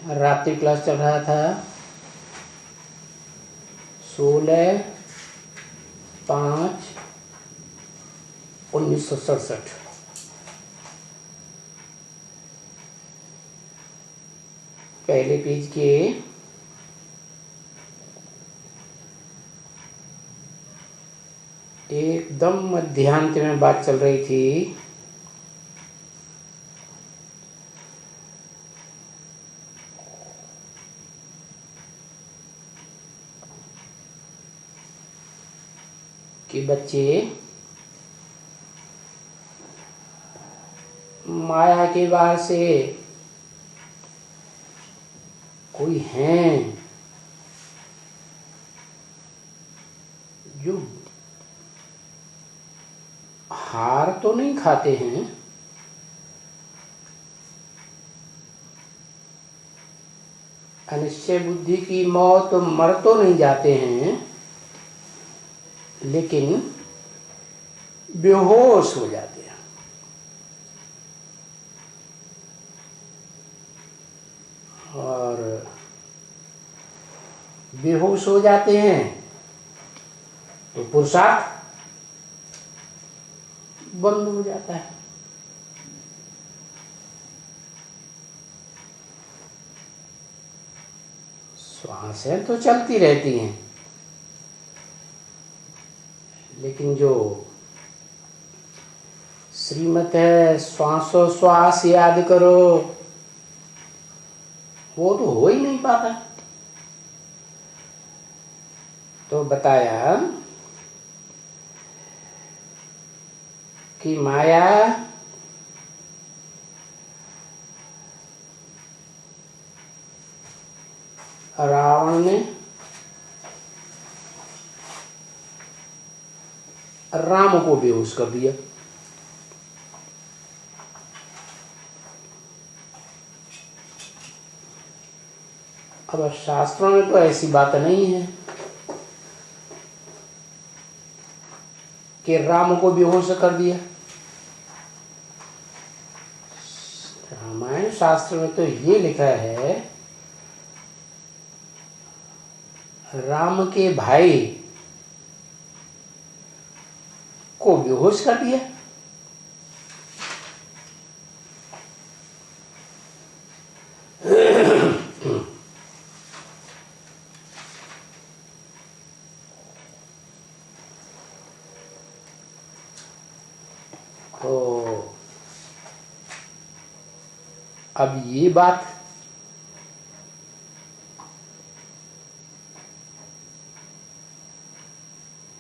रात्रि क्लास चल रहा था 16/5/1967। पहले पेज के एकदम मध्यांत में बात चल रही थी कि बच्चे माया के बाहर से कोई हैं जो हार तो नहीं खाते हैं, अनिश्चय बुद्धि की मौत मर तो नहीं जाते हैं, लेकिन बेहोश हो जाते हैं। और बेहोश हो जाते हैं तो पुरुषार्थ बंद हो जाता है। श्वासें तो चलती रहती हैं, लेकिन जो श्रीमत है श्वासोश्वास याद करो, वो तो हो ही नहीं पाता। तो बताया कि माया रावण ने राम को बेहोश कर दिया। अब शास्त्रों में तो ऐसी बात नहीं है कि राम को बेहोश कर दिया। रामायण शास्त्र में तो ये लिखा है राम के भाई को बेहोश कर दिया। तो अब ये बात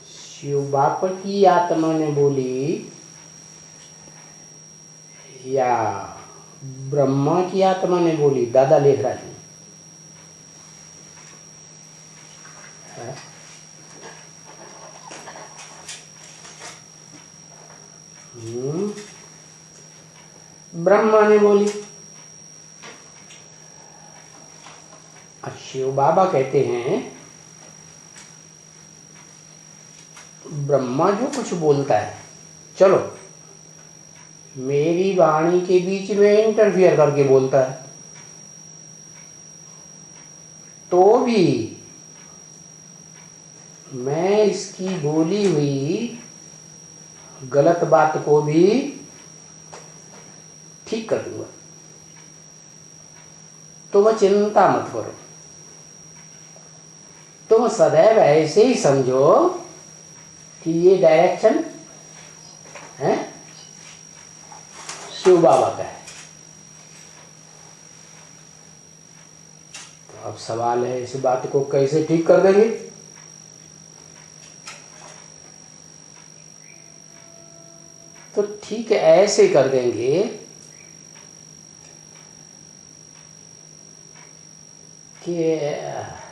शिव बाप की आत्मा ने बोली या ब्रह्मा की आत्मा ने बोली? दादा लिख रहा है। ब्रह्मा ने बोली। शिव बाबा कहते हैं ब्रह्मा जो कुछ बोलता है, चलो मेरी वाणी के बीच में इंटरफियर करके बोलता है, तो भी मैं इसकी बोली हुई गलत बात को भी ठीक कर दूंगा। तुम चिंता मत करो, तुम सदैव ऐसे ही समझो कि ये डायरेक्शन है शिव बाबा का है। तो अब सवाल है इस बात को कैसे ठीक कर देंगे? तो ठीक है, ऐसे कर देंगे कि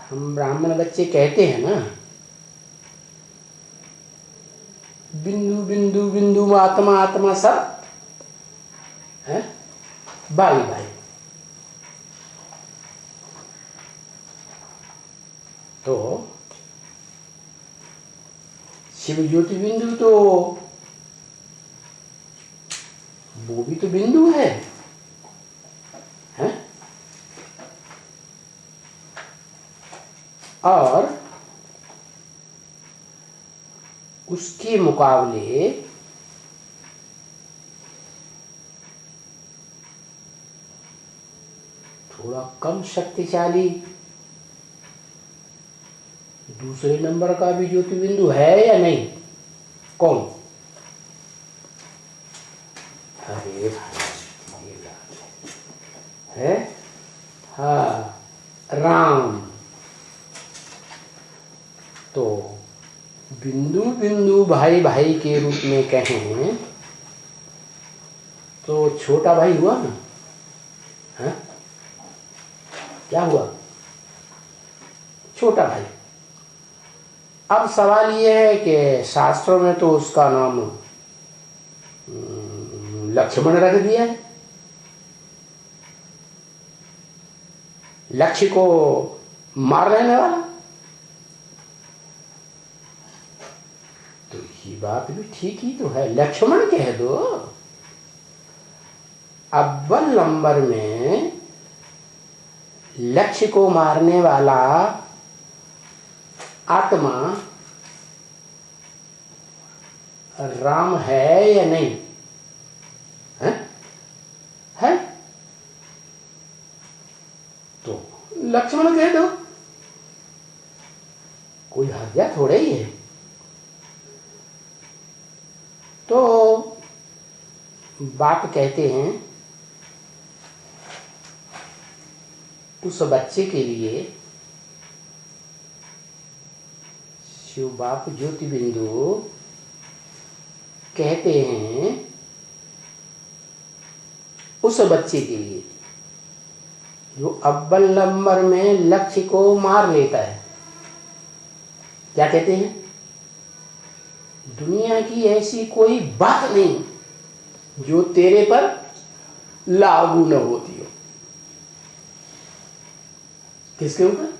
हम ब्राह्मण बच्चे कहते हैं ना, बिंदु बिंदु बिंदु में आत्मा आत्मा सब है, भाई भाई। तो शिव ज्योति बिंदु तो वो भी तो बिंदु है? और उसके मुकाबले थोड़ा कम शक्तिशाली दूसरे नंबर का भी ज्योति बिंदु है या नहीं? कौन? अरे है, हाँ, राम। तो बिंदु बिंदु भाई भाई के रूप में कहें तो छोटा भाई हुआ ना? है? क्या हुआ? छोटा भाई। अब सवाल ये है कि शास्त्रों में तो उसका नाम लक्ष्मण रख दिया है। लक्ष्य को मार लेने वाला। तो ये बात भी ठीक ही तो है, लक्ष्मण कह दो। अव्वल नंबर में लक्ष्य को मारने वाला आत्मा राम है या नहीं? है? तो लक्ष्मण कह दो, कोई हर्जा थोड़ा ही है। तो बाप कहते हैं उस बच्चे के लिए शिव बाप ज्योति बिंदु कहते हैं उस बच्चे के लिए जो अव्वल नंबर में लक्ष्य को मार लेता है। क्या कहते हैं? दुनिया की ऐसी कोई बात नहीं जो तेरे पर लागू न होती हो। किसके ऊपर?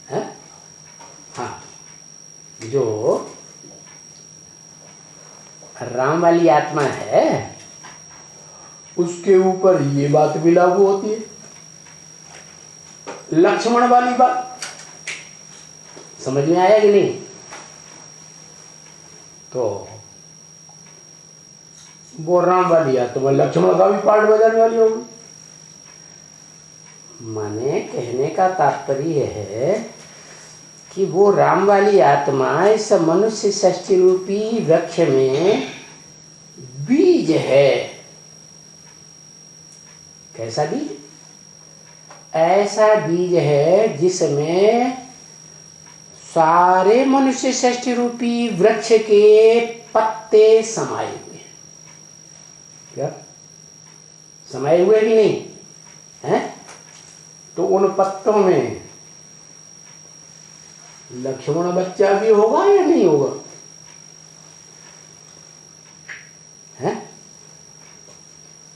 है? हाँ, जो राम वाली आत्मा है उसके ऊपर ये बात भी लागू होती है। लक्ष्मण वाली बात समझ में आया कि नहीं? तो वो राम वाली आत्मा लक्ष्मण का भी पार्ट बजाने वाली होगी। माने कहने का तात्पर्य है कि वो राम वाली आत्मा इस मनुष्य षष्टि रूपी वृक्ष में बीज है। कैसा बीज? ऐसा बीज है जिसमें सारे मनुष्य षष्टि रूपी वृक्ष के पत्ते समाये हुए हैं। क्या समाये हुए भी नहीं हैं? तो उन पत्तों में लक्ष्मण बच्चा भी होगा या नहीं होगा? है?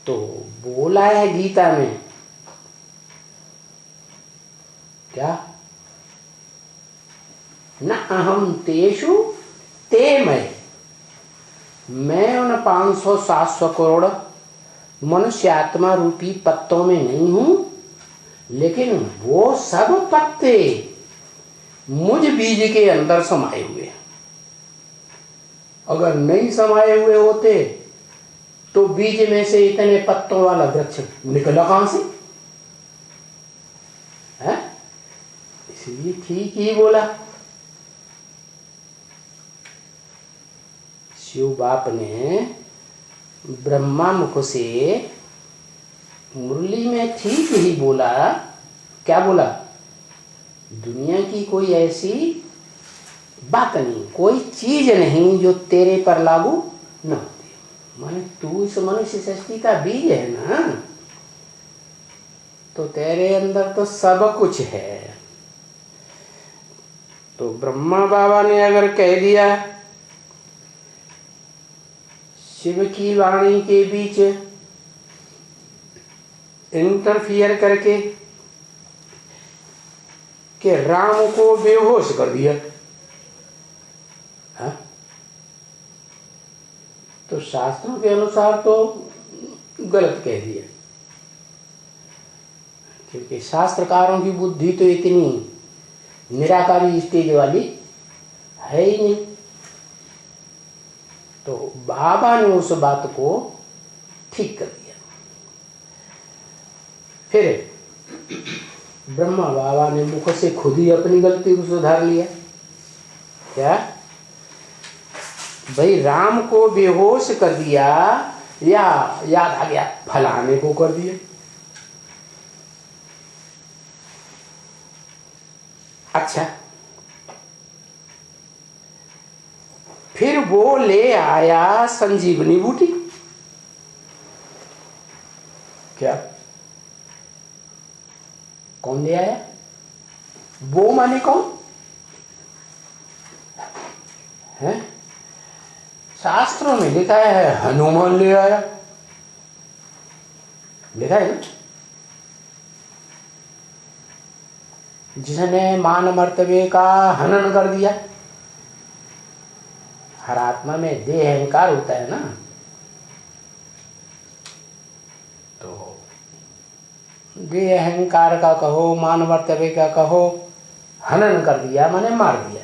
तो बोला है गीता में क्या? न अहम तेषु ते मैं उन 500-700 करोड़ मनुष्य आत्मा रूपी पत्तों में नहीं हूं, लेकिन वो सब पत्ते मुझ बीज के अंदर समाये हुए हैं। अगर नहीं समाये हुए होते तो बीज में से इतने पत्तों वाला वृक्ष निकला कहां से? है? इसलिए ठीक ही बोला। शिव बाप ने ब्रह्मा मुख से मुरली में ठीक ही बोला। क्या बोला? दुनिया की कोई ऐसी बात नहीं, कोई चीज नहीं जो तेरे पर लागू न होती। माने तू इस मनुष्य सृष्टि का बीज है ना, तो तेरे अंदर तो सब कुछ है। तो ब्रह्मा बाबा ने अगर कह दिया शिव की वाणी के बीच इंटरफियर करके कि राम को बेहोश कर दिया, हा? तो शास्त्रों के अनुसार तो गलत कह दिया, क्योंकि शास्त्रकारों की बुद्धि तो इतनी निराकारी स्टेज वाली है ही नहीं। तो बाबा ने उस बात को ठीक कर दिया। फिर ब्रह्मा बाबा ने मुख से खुद ही अपनी गलती को सुधार लिया। क्या भाई, राम को बेहोश कर दिया या याद आ गया फलाने को कर दिया। अच्छा, फिर वो ले आया संजीवनी बूटी। क्या कौन ले आया? वो माने कौन है? शास्त्रों में लिखा है हनुमान ले आया, लिखा है ना, जिसने मान मर्तबे का हनन कर दिया। हर आत्मा में देह अहंकार होता है ना, तो देह अहंकार का कहो, मान मर्तबे का कहो, हनन कर दिया माने मार दिया।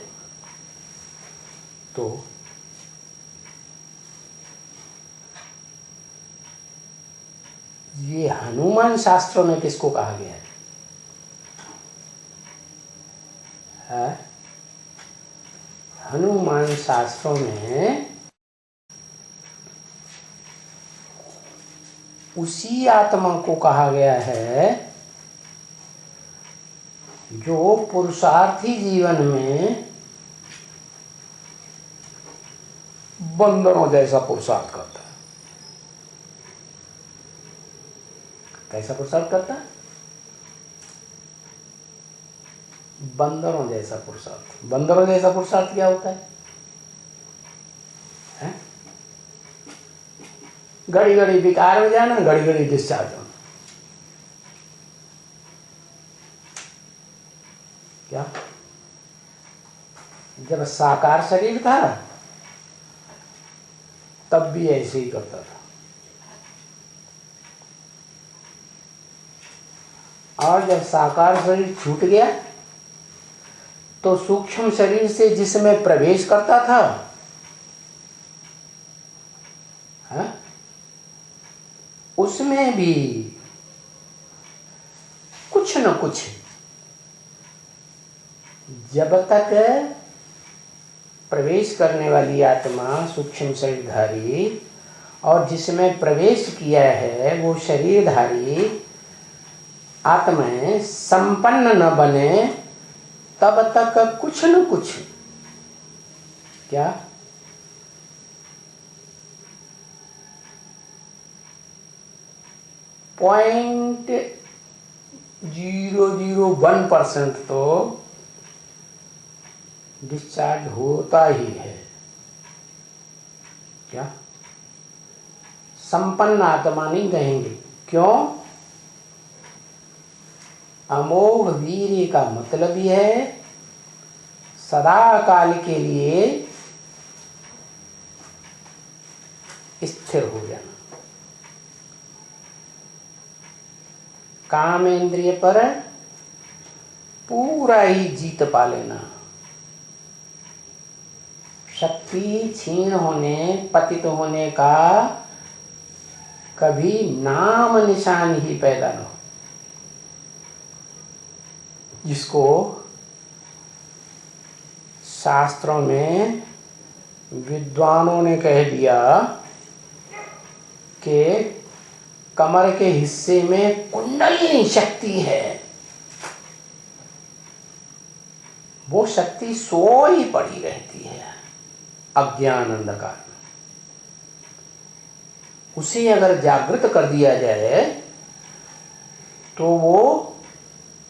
तो ये हनुमान शास्त्रों में किसको कहा गया है? हनुमान शास्त्रों में उसी आत्मा को कहा गया है जो पुरुषार्थी जीवन में बंदरों जैसा पुरुषार्थ करता है। कैसा पुरुषार्थ करता है? बंदरों जैसा पुरुषार्थ। बंदरों जैसा पुरुषार्थ क्या होता है? घड़ी घड़ी विकार में जाना, घड़ी घड़ी डिस्चार्ज होना। क्या जब साकार शरीर था तब भी ऐसे ही करता था, और जब साकार शरीर छूट गया तो सूक्ष्म शरीर से जिसमें प्रवेश करता था, है? उसमें भी कुछ न कुछ, जब तक प्रवेश करने वाली आत्मा सूक्ष्म शरीरधारी और जिसमें प्रवेश किया है वो शरीरधारी आत्माएं संपन्न न बने, तब तक कुछ न कुछ क्या 0.001% तो डिस्चार्ज होता ही है। क्या संपन्न आत्मा नहीं कहेंगे? क्यों? अमोघ वीर्य का मतलब ही है सदा काल के लिए स्थिर हो जाना, काम इंद्रिय पर पूरा ही जीत पा लेना, शक्ति क्षीण होने, पतित होने का कभी नाम निशान ही पैदा न हो। जिसको शास्त्रों में विद्वानों ने कह दिया कि कमर के हिस्से में कुंडलिनी शक्ति है, वो शक्ति सोई पड़ी रहती है अज्ञान अंधकार में। उसे अगर जागृत कर दिया जाए तो वो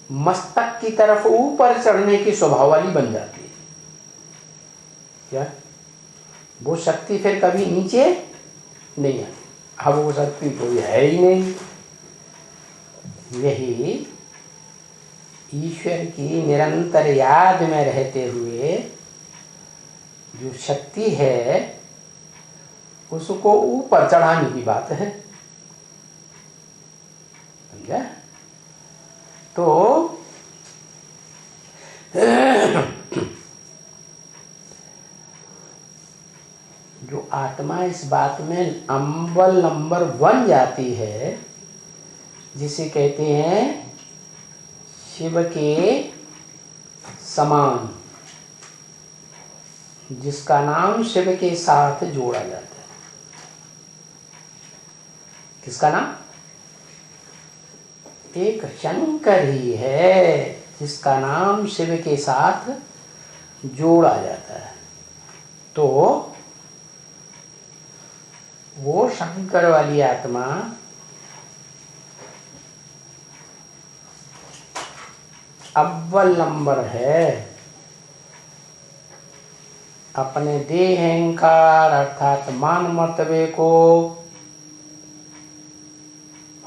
मस्तक की तरफ ऊपर चढ़ने की स्वभाव वाली बन जाती है। क्या वो शक्ति फिर कभी नीचे नहीं आती। अब वो शक्ति कोई है ही नहीं। यही ईश्वर की निरंतर याद में रहते हुए जो शक्ति है उसको ऊपर चढ़ाने की बात है, समझा? तो आत्मा इस बात में अव्वल नंबर 1 जाती है, जिसे कहते हैं शिव के समान, जिसका नाम शिव के साथ जोड़ा जाता है। किसका नाम? एक शंकर ही है जिसका नाम शिव के साथ जोड़ा जाता है। तो वो शंकर वाली आत्मा अव्वल नंबर है। अपने देह अहंकार अर्थात मान मर्तबे को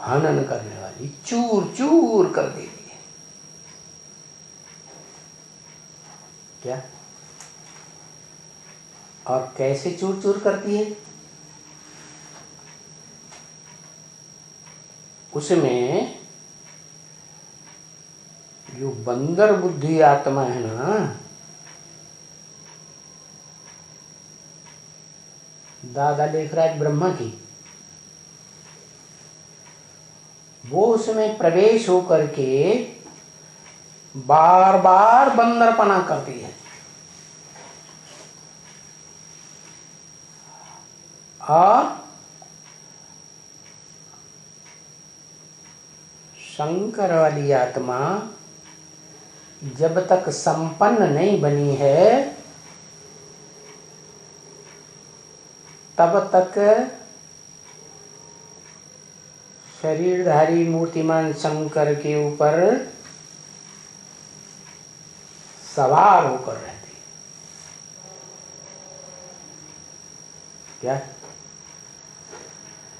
हनन करने वाली, चूर चूर कर देती है। क्या? और कैसे चूर चूर करती है? उसमें जो बंदर बुद्धि आत्मा है ना, दादा लेखराज ब्रह्मा की, वो उसमें प्रवेश होकर के बार बार बंदरपना करती है। और शंकर वाली आत्मा जब तक संपन्न नहीं बनी है, तब तक शरीरधारी मूर्तिमान शंकर के ऊपर सवार होकर रहती है। क्या?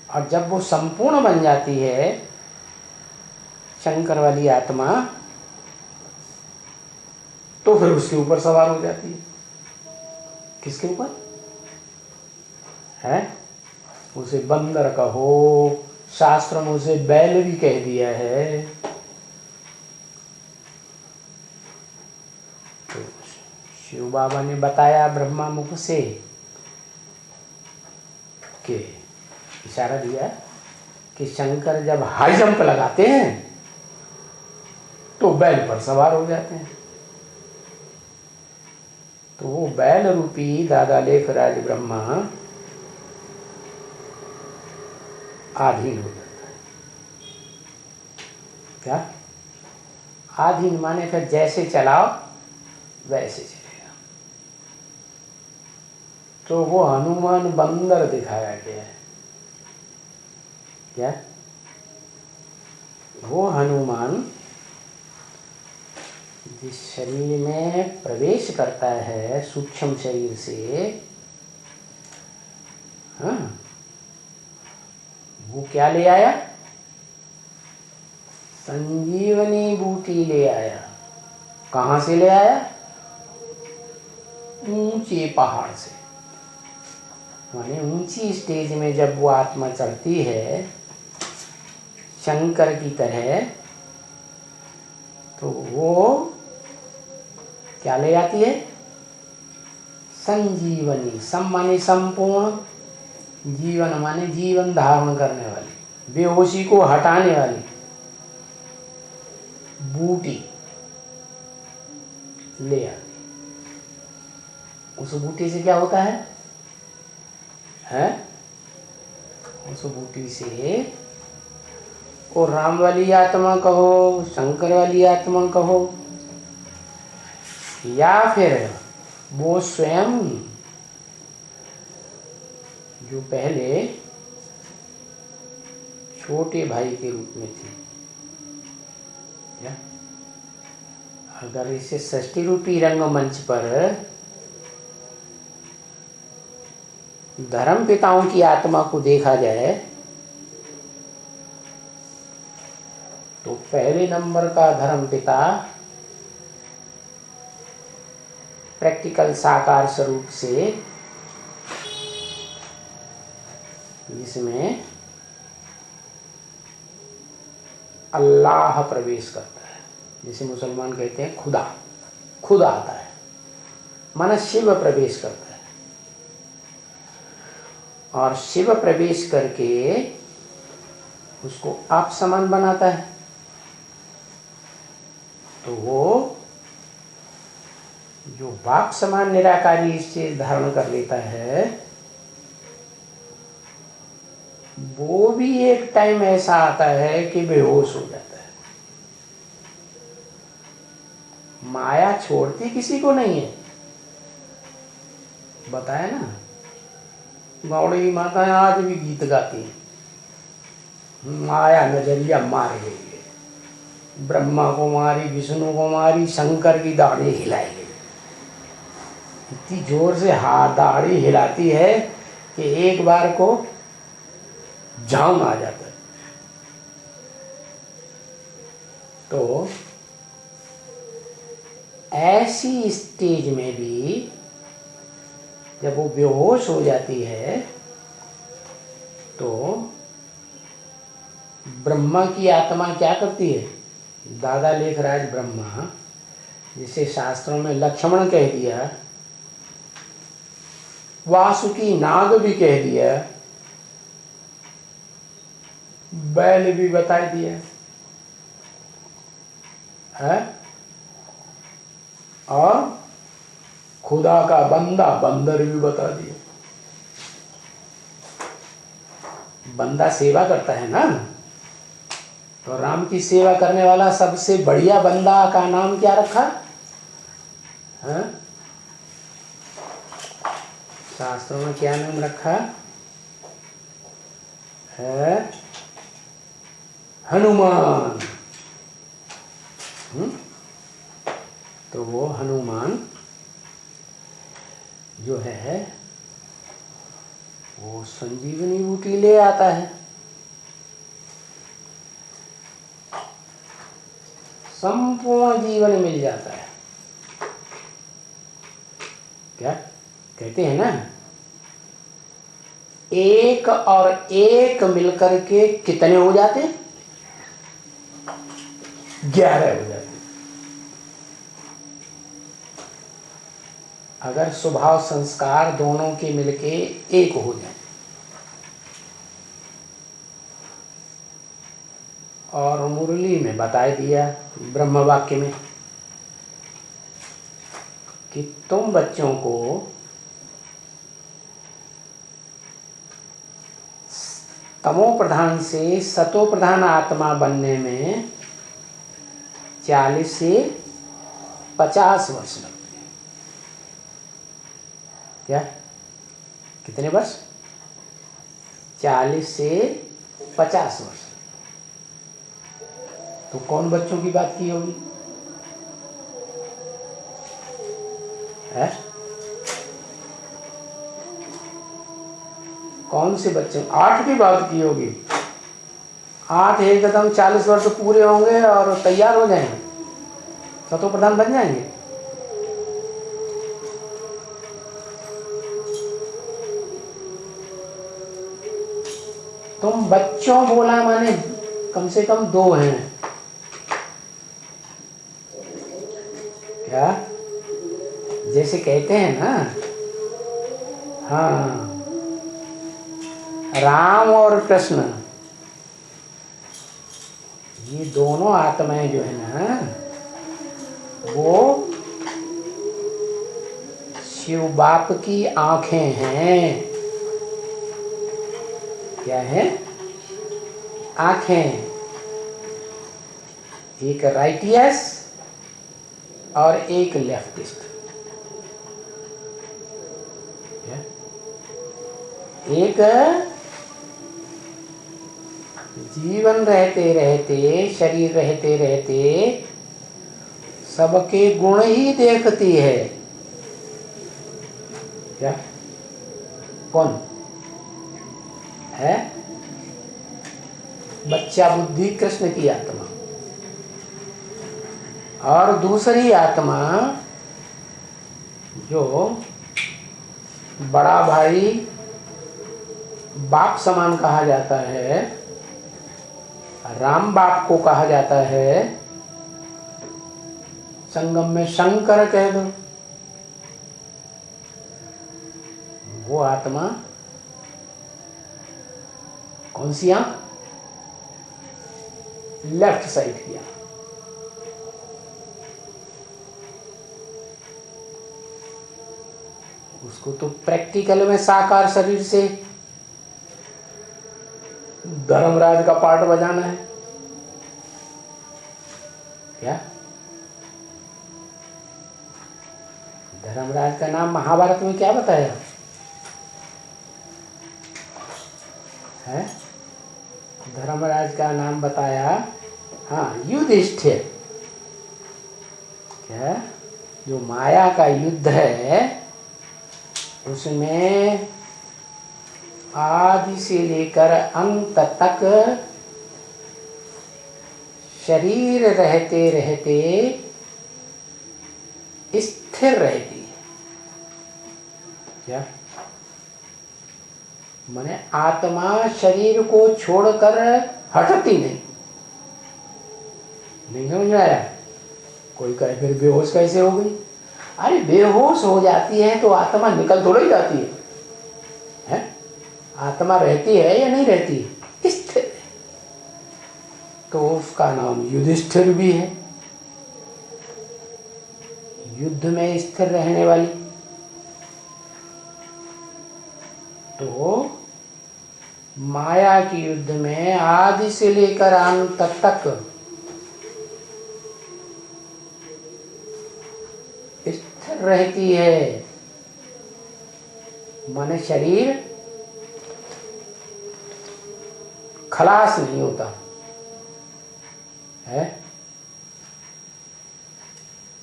और जब वो संपूर्ण बन जाती है शंकर वाली आत्मा, तो फिर उसके ऊपर सवार हो जाती है। किसके ऊपर है? उसे बंदर कहो, शास्त्र में उसे बैल भी कह दिया है। तो शिव बाबा ने बताया ब्रह्मा मुख से कि इशारा दिया कि शंकर जब हाई जंप लगाते हैं तो बैल पर सवार हो जाते हैं। तो वो बैल रूपी दादा लेखराज ब्रह्मा आधीन हो जाता है। क्या? आधीन माने फिर जैसे चलाओ वैसे चलेगा। तो वो हनुमान बंदर दिखाया गया है। क्या? वो हनुमान जिस शरीर में प्रवेश करता है सूक्ष्म शरीर से, हाँ, वो क्या ले आया? संजीवनी बूटी ले आया। कहां से ले आया? ऊंचे पहाड़ से। माने ऊंची स्टेज में जब वो आत्मा चढ़ती है शंकर की तरह, तो वो क्या ले आती है? संजीवनी। सम माने संपूर्ण, जीवन माने जीवन धारण करने वाली, बेहोशी को हटाने वाली बूटी ले आती। उस बूटी से क्या होता है? उस बूटी से वो राम वाली आत्मा कहो, शंकर वाली आत्मा कहो, या फिर वो स्वयं जो पहले छोटे भाई के रूप में थी, या अगर इसे षष्ठी रूपी रंगमंच पर धर्म पिताओं की आत्मा को देखा जाए, तो पहले नंबर का धर्म पिता प्रैक्टिकल साकार स्वरूप से, जिसमें अल्लाह प्रवेश करता है, जिसे मुसलमान कहते हैं खुदा, खुद आता है, माना शिव प्रवेश करता है। और शिव प्रवेश करके उसको आप समान बनाता है, तो वो जो बाप समान निराकारी स्टेज धारण कर लेता है, वो भी एक टाइम ऐसा आता है कि बेहोश हो जाता है। माया छोड़ती किसी को नहीं है, बताया ना। गौड़ी माता आज भी गीत गाती है, माया नजरिया मार गई है, ब्रह्मा को मारी, विष्णु को मारी, शंकर की दाढ़ी हिलाई गई। इतनी जोर से हाथ दाढ़ी हिलाती है कि एक बार को जाम आ जाता है। तो ऐसी स्टेज में भी जब वो बेहोश हो जाती है, तो ब्रह्मा की आत्मा क्या करती है? दादा लेखराज ब्रह्मा, जिसे शास्त्रों में लक्ष्मण कह दिया, वासुकी नाग भी कह दिया, बैल भी बता दिया है, और खुदा का बंदा बंदर भी बता दिया। बंदा सेवा करता है ना, तो राम की सेवा करने वाला सबसे बढ़िया बंदा का नाम क्या रखा है? शास्त्रों में क्या नाम रखा है? हनुमान। तो वो हनुमान जो है वो संजीवनी बूटी ले आता है, संपूर्ण जीवन मिल जाता है। क्या कहते हैं ना, एक और एक मिलकर के कितने हो जाते? 11 हो जाते। अगर स्वभाव संस्कार दोनों के मिलके एक हो जाए। और मुरली में बता दिया ब्रह्म वाक्य में कि तुम बच्चों को तमो प्रधान से सतो प्रधान आत्मा बनने में 40 से 50 वर्ष लगते हैं। क्या कितने वर्ष? 40 से 50 वर्ष। तो कौन बच्चों की बात की होगी? है? कौन से बच्चे? 8 की बात की होगी। 8 एकदम 40 वर्ष पूरे होंगे और तैयार हो जाएंगे, सतो प्रधान बन जाएंगे। तुम बच्चों बोला माने कम से कम 2 हैं। क्या जैसे कहते हैं ना, हाँ, राम और कृष्ण, ये दोनों आत्माएं जो है ना, वो शिव बाप की आंखें हैं। क्या है? आंखें। एक राइटियस और एक लेफ्टिस्ट। एक जीवन रहते रहते, शरीर रहते रहते सबके गुण ही देखती है। क्या? कौन है? बच्चा बुद्धि कृष्ण की आत्मा, और दूसरी आत्मा जो बड़ा भाई बाप समान कहा जाता है, राम बाप को कहा जाता है, संगम में शंकर कह दो। वो आत्मा कौन सी आंख? लेफ्ट साइड की आंख। उसको तो प्रैक्टिकल में साकार शरीर से धर्मराज का पार्ट बजाना है क्या? धर्मराज का नाम महाभारत में क्या बताया है? धर्मराज का नाम बताया, हाँ, युधिष्ठिर। क्या? जो माया का युद्ध है उसमें आदि से लेकर अंत तक शरीर रहते रहते स्थिर रहती है। क्या? माने आत्मा शरीर को छोड़कर हटती नहीं समझ में आया? कोई कहे फिर बेहोश कैसे हो गई? अरे बेहोश हो जाती है तो आत्मा निकल थोड़ी जाती है? आत्मा रहती है या नहीं रहती है? स्थिर है। तो उसका नाम युधिष्ठिर भी है, युद्ध में स्थिर रहने वाली। तो माया के युद्ध में आदि से लेकर अंत तक स्थिर रहती है। माने शरीर खलास नहीं होता है।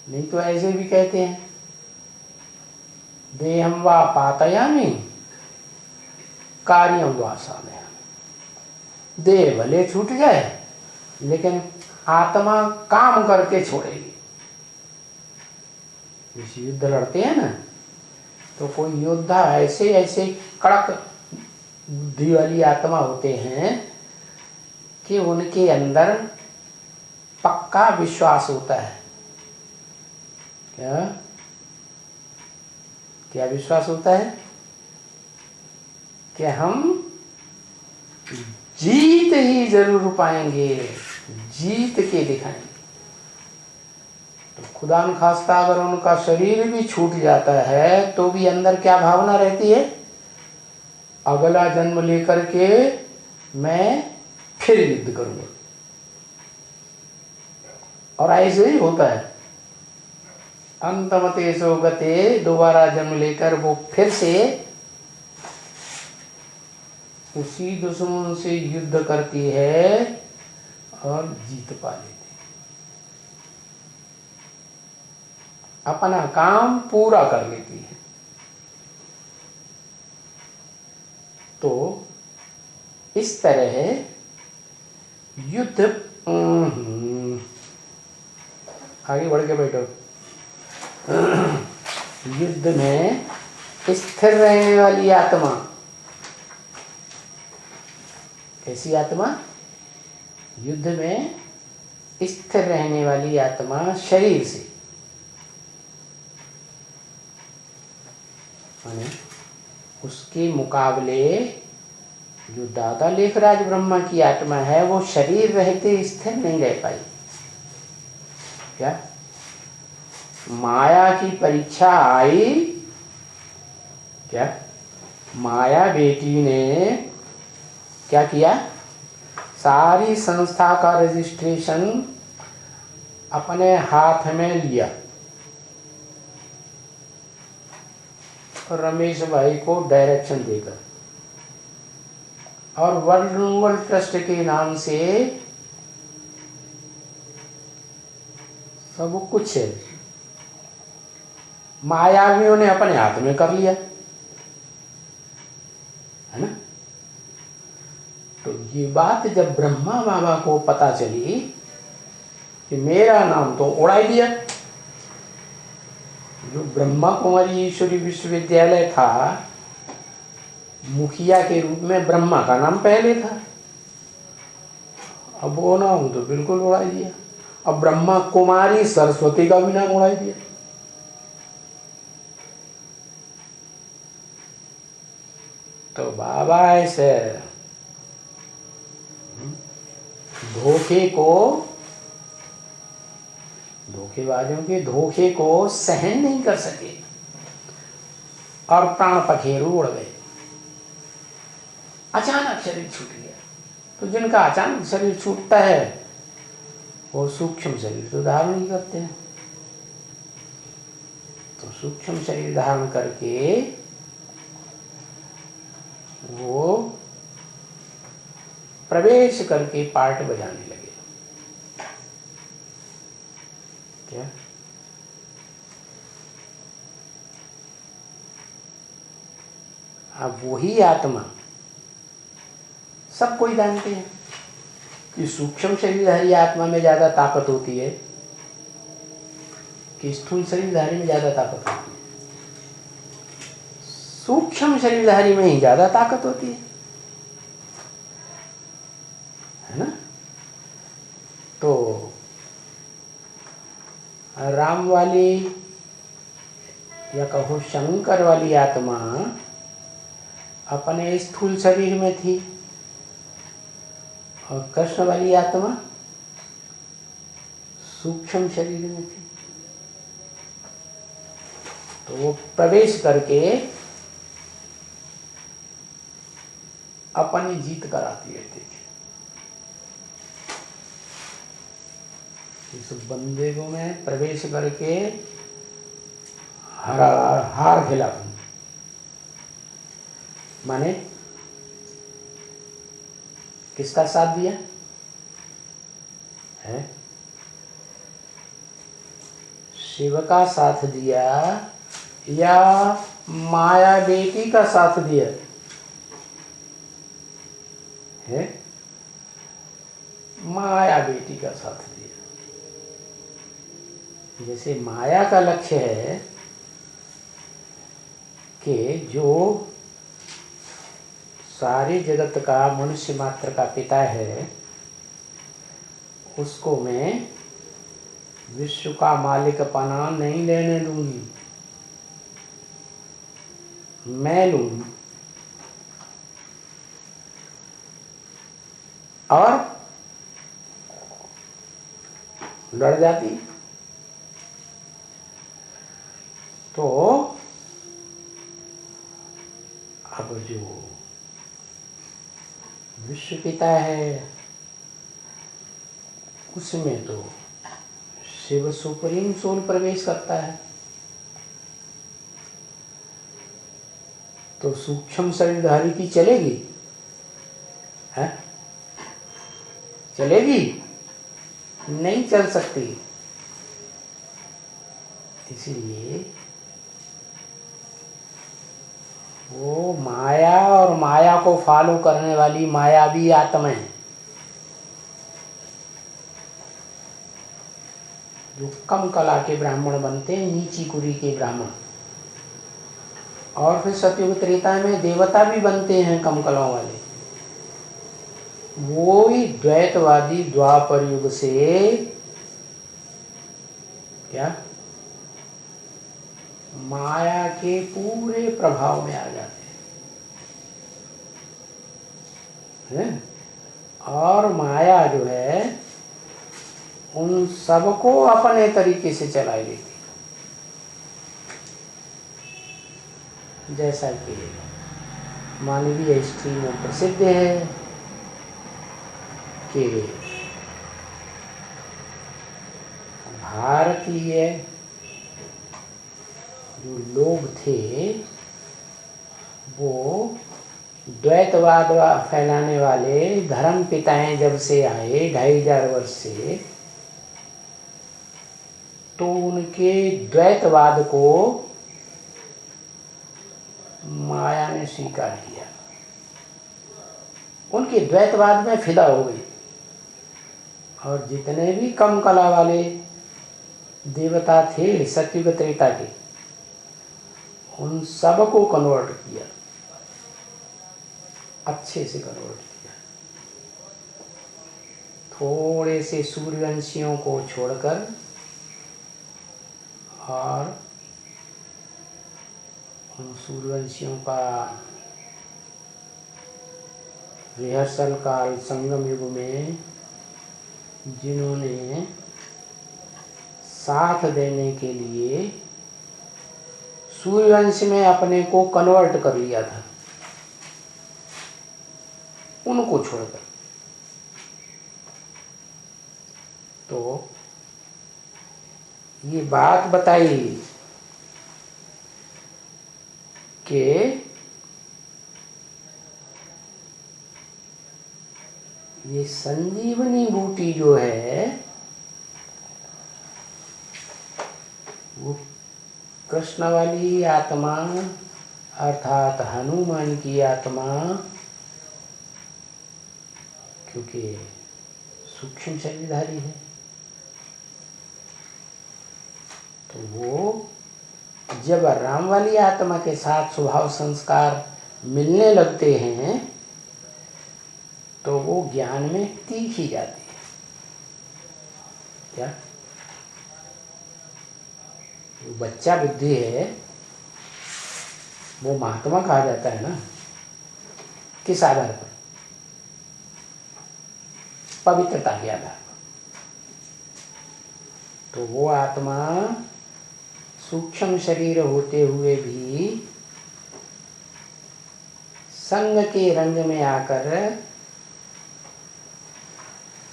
नहीं तो ऐसे भी कहते हैं देहम वा पातयामि कार्यम वा साधयामि। देह भले छूट जाए लेकिन आत्मा काम करके छोड़ेगी। इस युद्ध लड़ते हैं ना तो कोई योद्धा ऐसे ऐसे कड़क बुद्धि वाली आत्मा होते हैं कि उनके अंदर पक्का विश्वास होता है। क्या क्या विश्वास होता है? कि हम जीत ही जरूर पाएंगे, जीत के दिखाएंगे। तो खुदा न खास्ता अगर उनका शरीर भी छूट जाता है तो भी अंदर क्या भावना रहती है? अगला जन्म लेकर के मैं फिर युद्ध करूंगा। और ऐसे ही होता है। अंतमते सो गते, दोबारा जन्म लेकर वो फिर से उसी दुश्मन से युद्ध करती है और जीत पा लेती है, अपना काम पूरा कर लेती है। तो इस तरह युद्ध, आगे बढ़ के बैठो। युद्ध में स्थिर रहने वाली आत्मा, कैसी आत्मा? युद्ध में स्थिर रहने वाली आत्मा शरीर से, उसके मुकाबले जो दादा लेखराज ब्रह्मा की आत्मा है वो शरीर रहते स्थिर नहीं रह पाई। क्या? माया की परीक्षा आई। क्या? माया बेटी ने क्या किया? सारी संस्था का रजिस्ट्रेशन अपने हाथ में लिया और रमेश भाई को डायरेक्शन देकर, और वर्ल्ड मंगल ट्रस्ट के नाम से सब कुछ मायावियों ने अपने हाथ में कर लिया, है ना? तो ये बात जब ब्रह्मा बाबा को पता चली कि मेरा नाम तो उड़ा ही दिया। जो ब्रह्मा कुमारी ईश्वरी विश्वविद्यालय था, मुखिया के रूप में ब्रह्मा का नाम पहले था, अब वो नाम तो बिल्कुल उड़ा दिया। अब ब्रह्मा कुमारी सरस्वती का भी नाम उड़ा दिया। तो बाबा ऐसे धोखेबाजों के धोखे को सहन नहीं कर सके और प्राण पखेरु उड़ गए। अचानक शरीर छूट गया। तो जिनका अचानक शरीर छूटता है वो सूक्ष्म शरीर तो धारण नहीं करते हैं। तो सूक्ष्म शरीर धारण करके वो प्रवेश करके पार्ट बजाने लगे। क्या? अब वही आत्मा सब कोई जानते हैं कि सूक्ष्म शरीरधारी आत्मा में ज्यादा ताकत होती है कि स्थूल शरीरधारी में ज्यादा ताकत होती है। सूक्ष्म शरीरधारी में ही ज्यादा ताकत होती है ना। तो राम वाली या कहो शंकर वाली आत्मा अपने स्थूल शरीर में थी और कृष्ण वाली आत्मा सूक्ष्म शरीर में थी। तो वो प्रवेश करके अपनी जीत कराती रहती थी। इस बंदे को मैं प्रवेश करके हार खिला दूं, माने किसका साथ दिया है? शिव का साथ दिया या माया बेटी का साथ दिया है? माया बेटी का साथ दिया। जैसे माया का लक्ष्य है कि जो सारे जगत का मनुष्य मात्र का पिता है उसको मैं विश्व का मालिक पना नहीं लेने दूंगी, मैं लूंगी। और लड़ जाती। तो अब जो विश्व पिता है उसमें तो शिव सुप्रीम सोल प्रवेश करता है। तो सूक्ष्म शरीरधारी की चलेगी है? चलेगी नहीं चल सकती। इसलिए वो माया और माया को फॉलो करने वाली मायावी आत्माएं जो कम कला के ब्राह्मण बनते हैं, नीची कुरी के ब्राह्मण, और फिर सतयुग त्रेता में देवता भी बनते हैं कम कलाओं वाले, वो ही द्वैतवादी द्वापर युग से क्या माया के पूरे प्रभाव में आ जाते हैं। और माया जो है उन सबको अपने तरीके से चला लेती। जैसा कि मानवीय हिस्ट्री में प्रसिद्ध है कि भारतीय जो लोग थे वो द्वैतवाद फैलाने वाले धर्म पिताएं जब से आए 2500 वर्ष से, तो उनके द्वैतवाद को माया ने स्वीकार किया, उनके द्वैतवाद में फिदा हो गई। और जितने भी कम कला वाले देवता थे सतयुग त्रेता के, उन सबको कन्वर्ट किया, अच्छे से कन्वर्ट किया। थोड़े से सूर्यवंशियों को छोड़कर और उन सूर्यवंशियों का रिहर्सल काल संगम युग में जिन्होंने साथ देने के लिए सूर्यवंश में अपने को कन्वर्ट कर लिया था, उनको छोड़कर। तो ये बात बताई कि ये संजीवनी बूटी जो है वो कृष्ण वाली आत्मा अर्थात हनुमान की आत्मा, क्योंकि सूक्ष्म शरीरधारी है, तो वो जब राम वाली आत्मा के साथ स्वभाव संस्कार मिलने लगते हैं तो वो ज्ञान में तीखी जाती है। क्या बच्चा बुद्धि है वो महात्मा कहा जाता है ना, किस आधार पर? पवित्रता के आधार पर। तो वो आत्मा सूक्ष्म शरीर होते हुए भी संग के रंग में आकर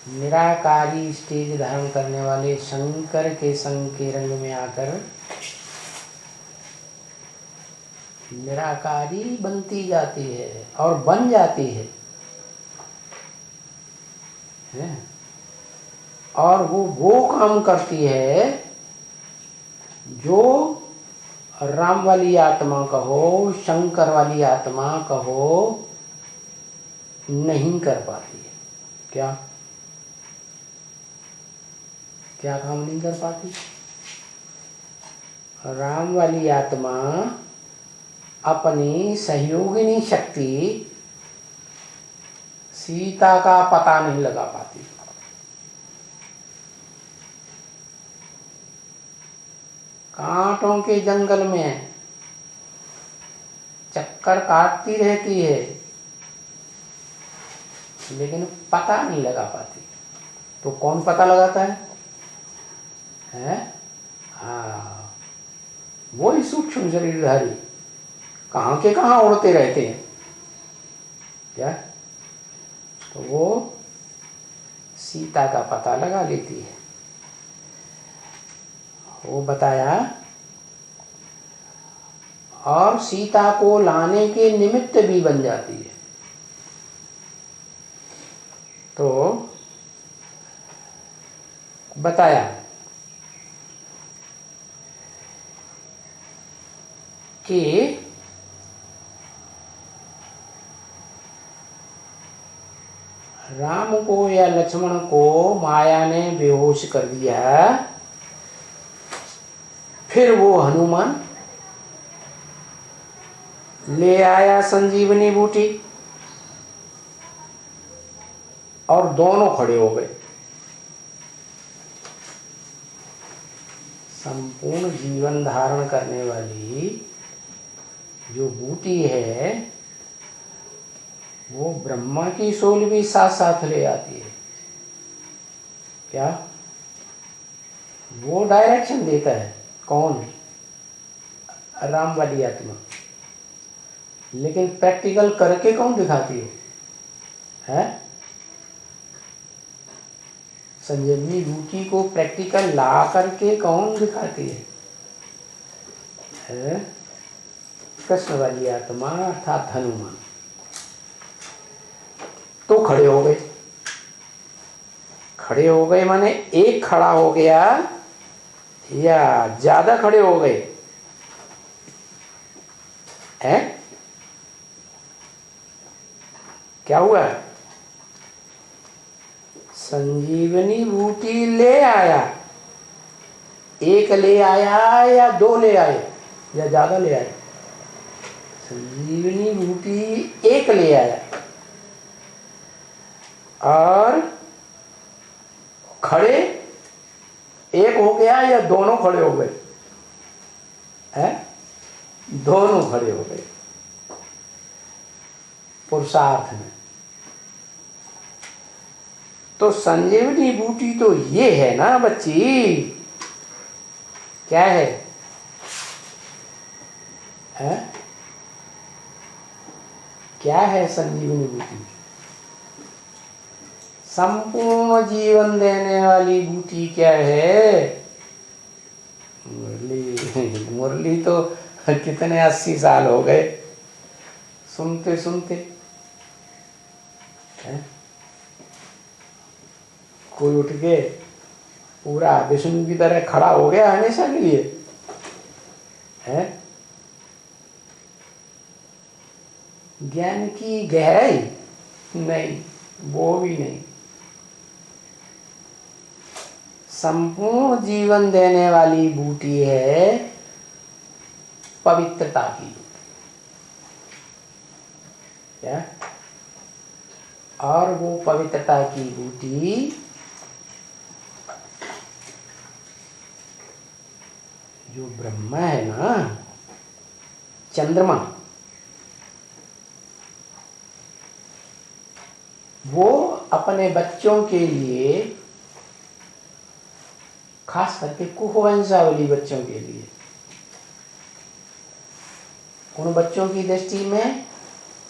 निराकारी स्टेज धारण करने वाले शंकर के संग के रंग में आकर निराकारी बनती जाती है और बन जाती है? और वो काम करती है जो राम वाली आत्मा कहो, शंकर वाली आत्मा कहो, नहीं कर पाती है। क्या क्या काम नहीं कर पाती? राम वाली आत्मा अपनी सहयोगिनी शक्ति सीता का पता नहीं लगा पाती। कांटों के जंगल में चक्कर काटती रहती है लेकिन पता नहीं लगा पाती। तो कौन पता लगाता है? वो ही सूक्ष्म शरीरधारी कहाँ के कहाँ उड़ते रहते हैं। क्या? तो वो सीता का पता लगा लेती है। वो बताया, और सीता को लाने के निमित्त भी बन जाती है। तो बताया कि राम को या लक्ष्मण को माया ने बेहोश कर दिया, फिर वो हनुमान ले आया संजीवनी बूटी और दोनों खड़े हो गए। संपूर्ण जीवन धारण करने वाली जो बूटी है वो ब्रह्मा की सोल भी साथ साथ ले आती है। क्या? वो डायरेक्शन देता है। कौन? राम वाली आत्मा। लेकिन प्रैक्टिकल करके कौन दिखाती है? संजीवनी बूटी को प्रैक्टिकल ला करके कौन दिखाती है? कृष्ण वाली आत्मा अर्थात हनुमान। तो खड़े हो गए। खड़े हो गए माने एक खड़ा हो गया या ज्यादा खड़े हो गए? है क्या हुआ? संजीवनी बूटी ले आया। एक ले आया या दो ले आए या ज्यादा ले आए? संजीवनी बूटी एक ले आया और खड़े एक हो गया या दोनों खड़े हो गए? दोनों खड़े हो गए पुरुषार्थ में। तो संजीवनी बूटी तो ये है ना बच्ची, क्या है? क्या है संजीवनी बूटी? संपूर्ण जीवन देने वाली बूटी क्या है? मुरली। मुरली तो कितने 80 साल हो गए सुनते सुनते। कोई उठ के पूरा विष्णु की तरह खड़ा हो गया हमेशा के लिए है? ज्ञान की गहराई नहीं, वो भी नहीं। संपूर्ण जीवन देने वाली बूटी है पवित्रता की। क्या? और वो पवित्रता की बूटी जो ब्रह्मा है ना, चंद्रमा, वो अपने बच्चों के लिए, खास करके कुहवंशावली बच्चों के लिए, उन बच्चों की दृष्टि में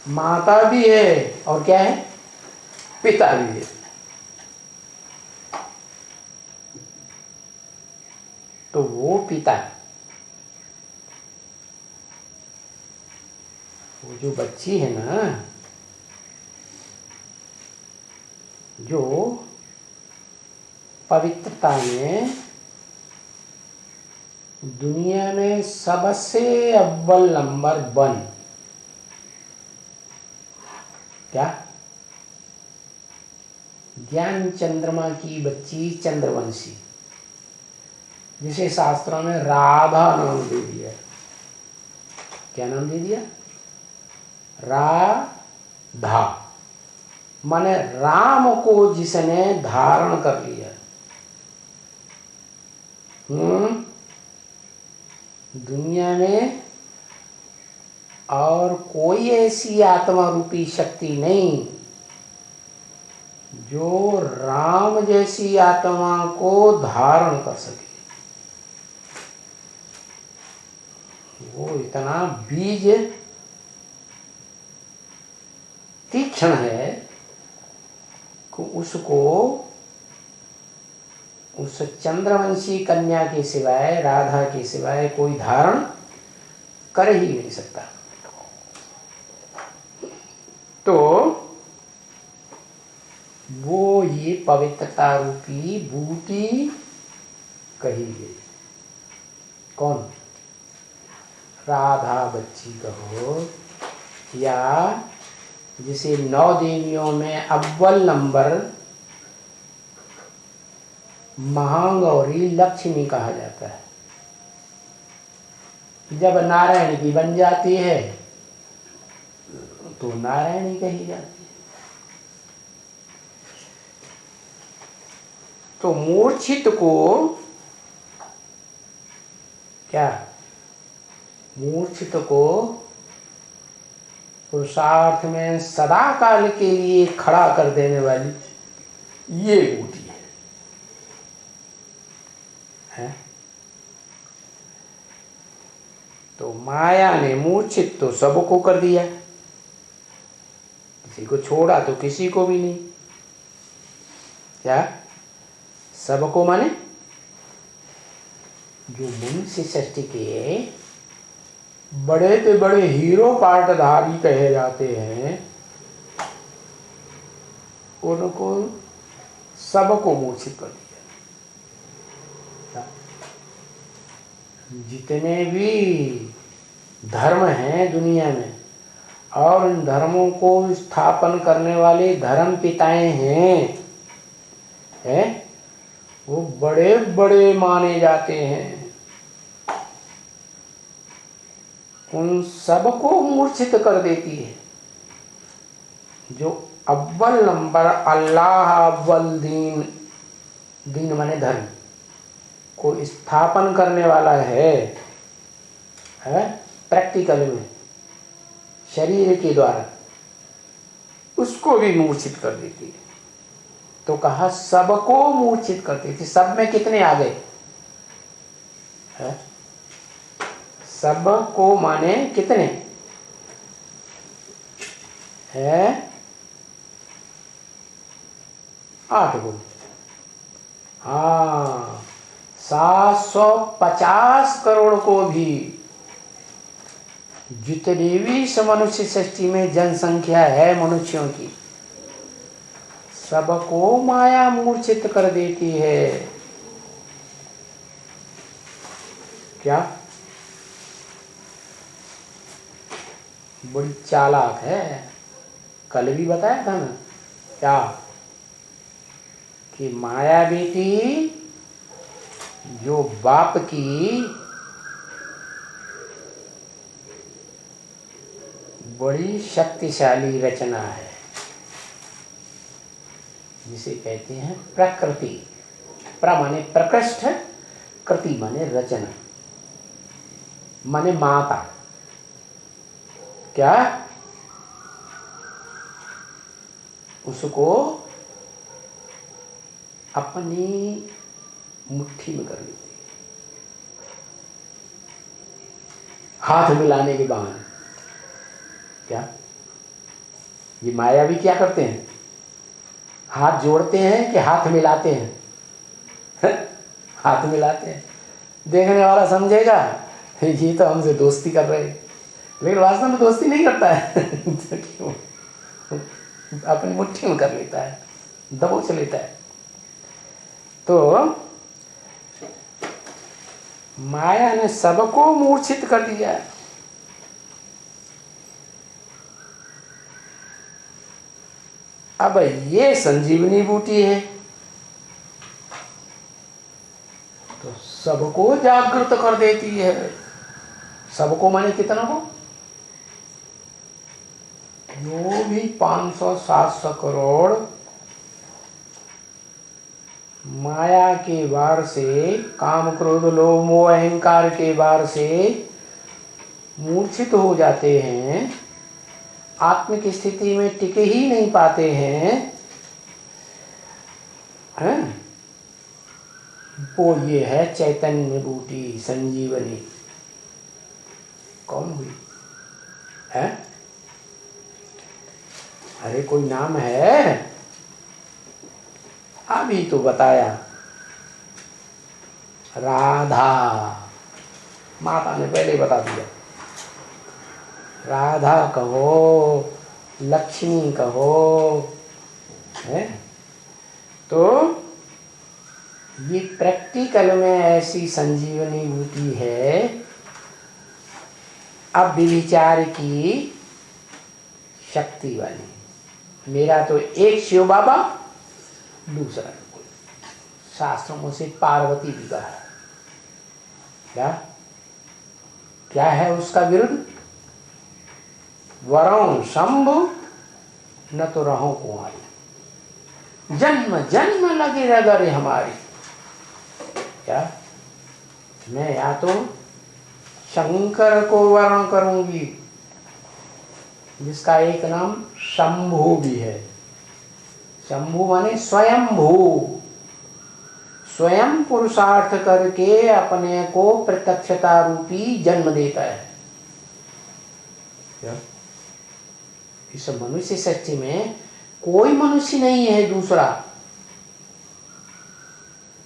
माता भी है और क्या है? पिता भी है। तो वो पिता, वो जो बच्ची है ना, जो पवित्रता में दुनिया में सबसे अव्वल नंबर 1, क्या? ज्ञान चंद्रमा की बच्ची चंद्रवंशी, जिसे शास्त्रों में राधा नाम दे दिया। क्या नाम दे दिया? राधा, माने राम को जिसने धारण कर लिया। दुनिया में और कोई ऐसी आत्मा रूपी शक्ति नहीं जो राम जैसी आत्मा को धारण कर सके। वो इतना बीज तीक्ष्ण है कि उसको उस चंद्रवंशी कन्या के सिवाय, राधा के सिवाय कोई धारण कर ही नहीं सकता। तो वो ये पवित्रता रूपी बूटी कही गई। कौन? राधा बच्ची कहो, या जिसे 9 देवियों में अव्वल नंबर महागौरी लक्ष्मी कहा जाता है। जब नारायण की बन जाती है तो नारायणी कही जाती है। तो मूर्छित को क्या? मूर्छित को पुरुषार्थ में सदा काल के लिए खड़ा कर देने वाली ये बूटी है। तो माया ने मूर्छित तो सबको कर दिया, किसी को छोड़ा तो किसी को भी नहीं। क्या? सबको माने जो मनुष्य सृष्टि के बड़े से बड़े हीरो पाटधारी कहे जाते हैं, उनको सबको मूर्छित कर दिया। जितने भी धर्म हैं दुनिया में और इन धर्मों को स्थापन करने वाले धर्म पिताएं हैं, वो बड़े बड़े माने जाते हैं। उन सबको मूर्छित कर देती है। जो अव्वल नंबर अल्लाह अव्वल दीन, दीन माने धर्म को स्थापन करने वाला है प्रैक्टिकल में शरीर के द्वारा, उसको भी मूर्छित कर देती है। तो कहा सबको मूर्छित करती थी। सब में कितने आ गए? सबको माने कितने है? 8 गुण। हाँ, 750 करोड़ को भी, जितनी भी इस मनुष्य सृष्टि में जनसंख्या है मनुष्यों की, सबको माया मूर्छित कर देती है। क्या? बड़ी चालाक है। कल भी बताया था ना क्या, कि माया बेटी जो बाप की बड़ी शक्तिशाली रचना है, जिसे कहते हैं प्रकृति। प्र माने प्रकृष्ट, कृति माने रचना, माने माता। क्या? उसको अपनी मुट्ठी में कर लेती, हाथ मिलाने के बहाने। क्या? ये माया भी क्या करते हैं? हाथ जोड़ते हैं कि हाथ मिलाते हैं? हाथ मिलाते हैं। देखने वाला समझेगा ये तो हमसे दोस्ती कर रहे हैं, लेकिन वास्तव में दोस्ती नहीं करता है। अपनी मुट्ठी में कर लेता है, दबोच लेता है। तो माया ने सबको मूर्छित कर दिया। अब ये संजीवनी बूटी है तो सबको जागृत कर देती है। सबको माने कितना को? जो भी 500-700 करोड़ माया के वार से, काम क्रोध लोभ मोह अहंकार के वार से मूर्छित हो जाते हैं, आत्मिक स्थिति में टिके ही नहीं पाते हैं, वो ये है चैतन्य बूटी संजीवनी। कौन हुई है? अरे कोई नाम है? अभी तो बताया, राधा। माता ने पहले बता दिया। राधा कहो, लक्ष्मी कहो, है? तो ये प्रैक्टिकल में ऐसी संजीवनी बूटी है। अब विचार की शक्ति वाली। मेरा तो एक शिव बाबा, दूसरा शास्त्रों से पार्वती विवाह। क्या क्या है उसका विरुद्ध? वरों शंभु न तो रहो कुंवारी, जन्म जन्म लगे रगरे हमारी। क्या? मैं या तो शंकर को वर्ण करूंगी, जिसका एक नाम शंभु भी है। शंभु माने स्वयंभू, स्वयं पुरुषार्थ करके अपने को प्रत्यक्षता रूपी जन्म देता है। क्या? इस मनुष्य सृष्टि में कोई मनुष्य नहीं है दूसरा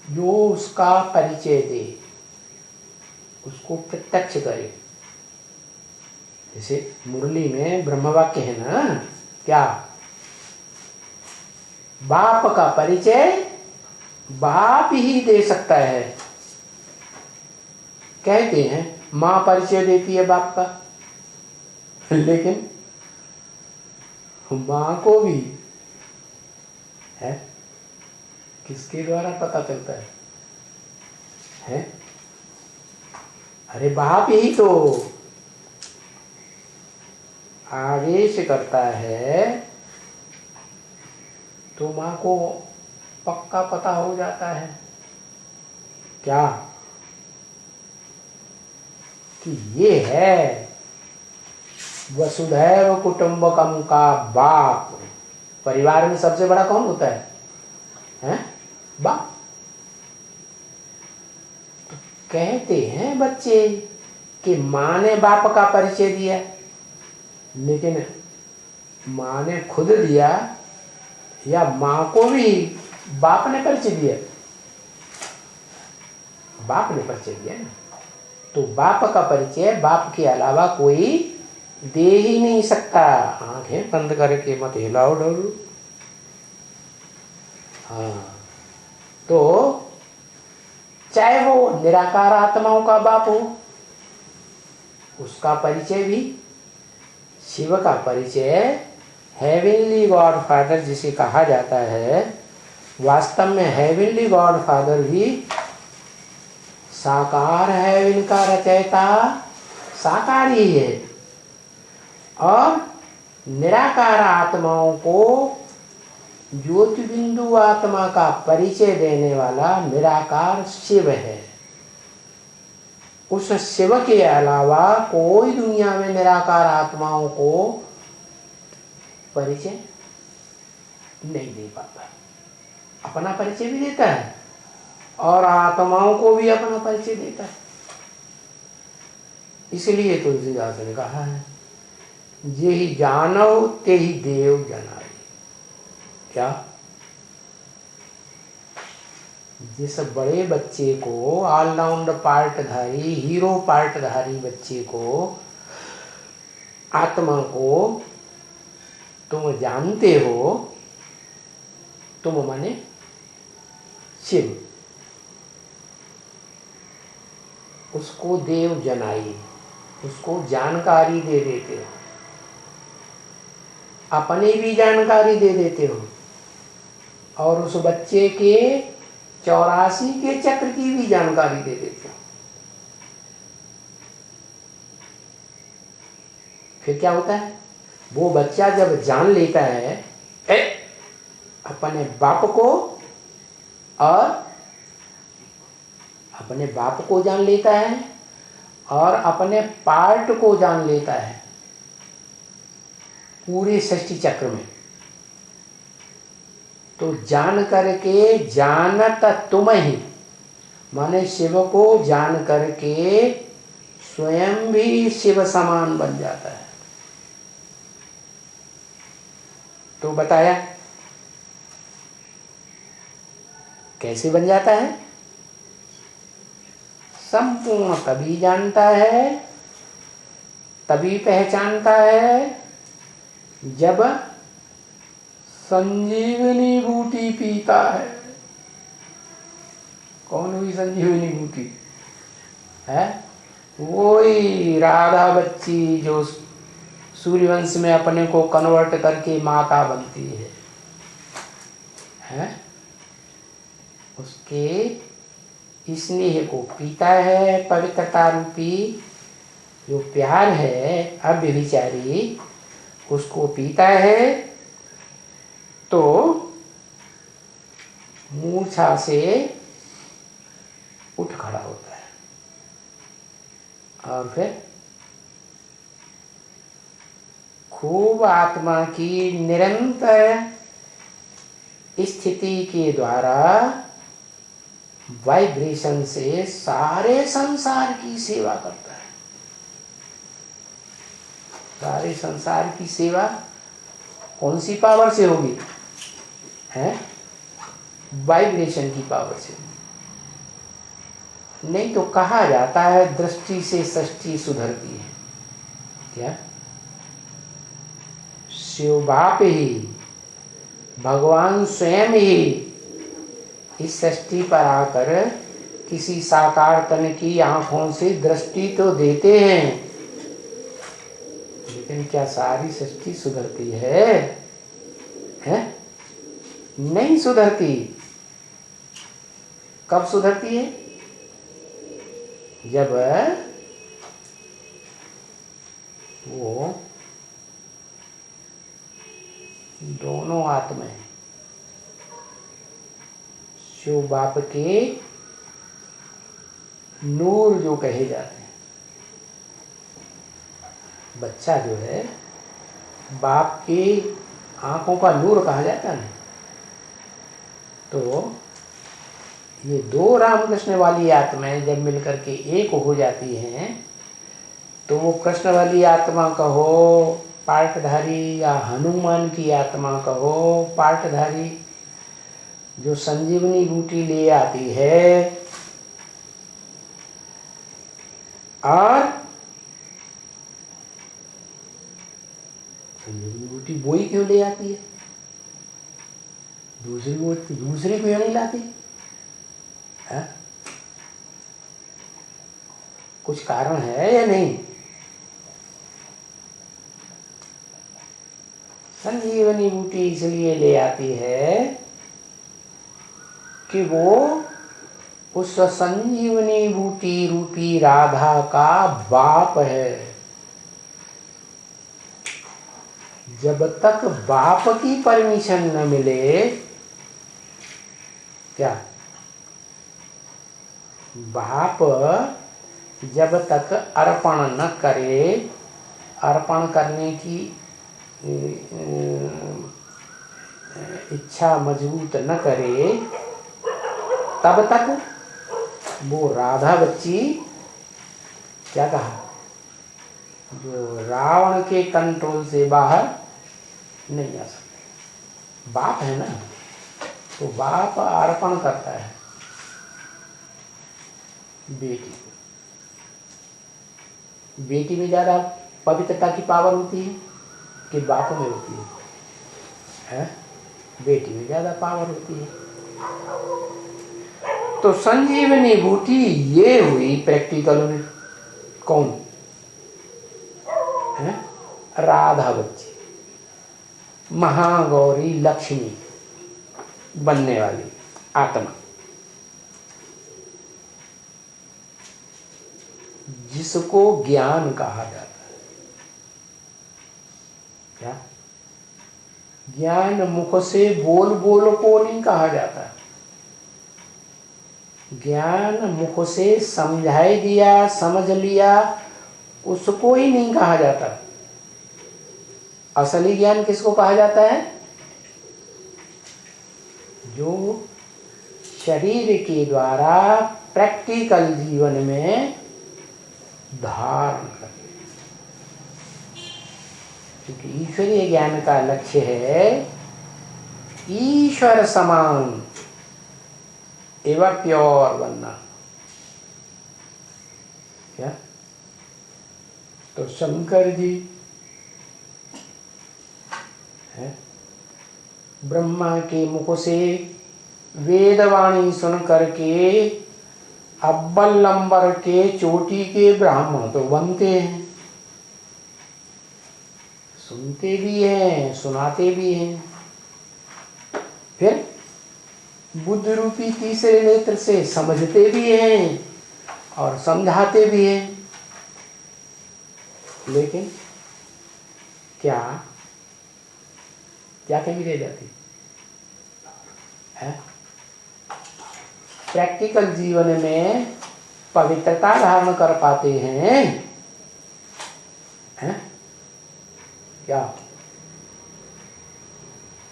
जो उसका परिचय दे, उसको प्रत्यक्ष करे। जैसे मुरली में ब्रह्मवाक्य है ना, क्या? बाप का परिचय बाप ही दे सकता है। कहते हैं मां परिचय देती है बाप का, लेकिन मां को भी है किसके द्वारा पता चलता है? अरे बाप ही तो आदेश करता है तो मां को पक्का पता हो जाता है। क्या? कि ये है वसुधैव कुटुंबकम का बाप। परिवार में सबसे बड़ा कौन होता है? हैं बाप। तो कहते हैं बच्चे कि माँ ने बाप का परिचय दिया, लेकिन माँ ने खुद दिया या माँ को भी बाप ने परिचय दिया? बाप ने परिचय दिया ना। तो बाप का परिचय बाप के अलावा कोई दे ही नहीं सकता। आंखें बंद करके मत हिलाओ डरू। हाँ, तो चाहे वो निराकार आत्माओं का बाप हो, उसका परिचय भी, शिव का परिचय हेवनली गॉड फादर जिसे कहा जाता है, वास्तव में हेवनली गॉड फादर भी साकार है, इनका रचयिता साकार ही है। और निराकार आत्माओं को ज्योति बिंदु आत्मा का परिचय देने वाला निराकार शिव है। उस शिव के अलावा कोई दुनिया में निराकार आत्माओं को परिचय नहीं दे पाता। अपना परिचय भी देता है और आत्माओं को भी अपना परिचय देता है। इसलिए तुलसीदास ने कहा है, जे ही जानव ते ही देव जनाई। क्या? जिस बड़े बच्चे को, ऑलराउंड पार्टधारी, हीरो पार्टधारी बच्चे को, आत्मा को तुम जानते हो, तुम माने शिव, उसको देव जनाई, उसको जानकारी दे देते हो, अपनी भी जानकारी दे देते हो और उस बच्चे के 84 के चक्र की भी जानकारी दे देते हो। फिर क्या होता है? वो बच्चा जब जान लेता है अपने बाप को, और अपने बाप को जान लेता है और अपने पार्ट को जान लेता है पूरे सृष्टि चक्र में, तो जान करके, जानत तुम ही माने शिव को जान करके स्वयं भी शिव समान बन जाता है। तो बताया कैसे बन जाता है? संपूर्ण तभी जानता है, तभी पहचानता है जब संजीवनी बूटी पीता है। कौन हुई संजीवनी बूटी? है वही राधा बच्ची जो सूर्यवंश में अपने को कन्वर्ट करके माता बनती है? उसके स्नेह को पीता है, पवित्रता रूपी जो प्यार है अव्यभिचारी, उसको पीता है, तो मूर्छा से उठ खड़ा होता है और फिर खूब आत्मा की निरंतर स्थिति के द्वारा वाइब्रेशन से सारे संसार की सेवा करता है। सारे संसार की सेवा कौन सी पावर से होगी? है वाइब्रेशन की पावर से। नहीं तो कहा जाता है दृष्टि से सृष्टि सुधरती है। क्या? शिव बाप ही, भगवान स्वयं ही इस सृष्टि पर आकर किसी साकार तन की आंखों से दृष्टि तो देते हैं, लेकिन क्या सारी सृष्टि सुधरती है? हैं? नहीं सुधरती। कब सुधरती है? जब वो दोनों आत्माएं शिव बाप के नूर जो कहे जाते हैं, बच्चा जो है बाप की आंखों का नूर कहा जाता है। तो ये दो रामकृष्ण वाली आत्माएं जब मिलकर के एक हो जाती हैं तो वो कृष्ण वाली आत्मा कहो पार्टधारी या हनुमान की आत्मा कहो पार्टधारी जो संजीवनी बूटी ले आती है, और संजीवनी बूटी वही क्यों ले आती है, दूसरी क्यों नहीं लाती है? कुछ कारण है या नहीं? संजीवनी बूटी इसलिए ले आती है कि वो उस संजीवनी बूटी रूपी राधा का बाप है। जब तक बाप की परमिशन न मिले, क्या बाप जब तक अर्पण न करे, अर्पण करने की इच्छा मजबूत न करे, तब तक वो राधा बच्ची क्या कहा, जो रावण के कंट्रोल से बाहर नहीं आ सकते। बाप है ना, तो बाप अर्पण करता है बेटी को। बेटी में ज्यादा पवित्रता की पावर होती है कि बाप में होती है? बेटी में ज्यादा पावर होती है। तो संजीवनी बूटी ये हुई प्रैक्टिकल में कौन है? राधा बच्ची, महागौरी लक्ष्मी बनने वाली आत्मा, जिसको ज्ञान कहा जाता है। क्या ज्ञान मुख से बोल बोल को नहीं कहा जाता, ज्ञान मुख से समझाई दिया समझ लिया उसको ही नहीं कहा जाता। असली ज्ञान किसको कहा जाता है? जो शरीर के द्वारा प्रैक्टिकल जीवन में धारण करे। क्योंकि ईश्वरीय ज्ञान का लक्ष्य है ईश्वर समान एवं प्योर बनना। क्या? तो शंकर जी है, ब्रह्मा के मुख से वेदवाणी सुन करके अव्वल नंबर के चोटी के ब्राह्मण तो बनते हैं, सुनते भी हैं सुनाते भी हैं, फिर बुद्ध रूपी तीसरे नेत्र से समझते भी हैं और समझाते भी हैं। लेकिन क्या क्या कमी रह जाती है? प्रैक्टिकल जीवन में पवित्रता धारण कर पाते हैं, हैं? क्या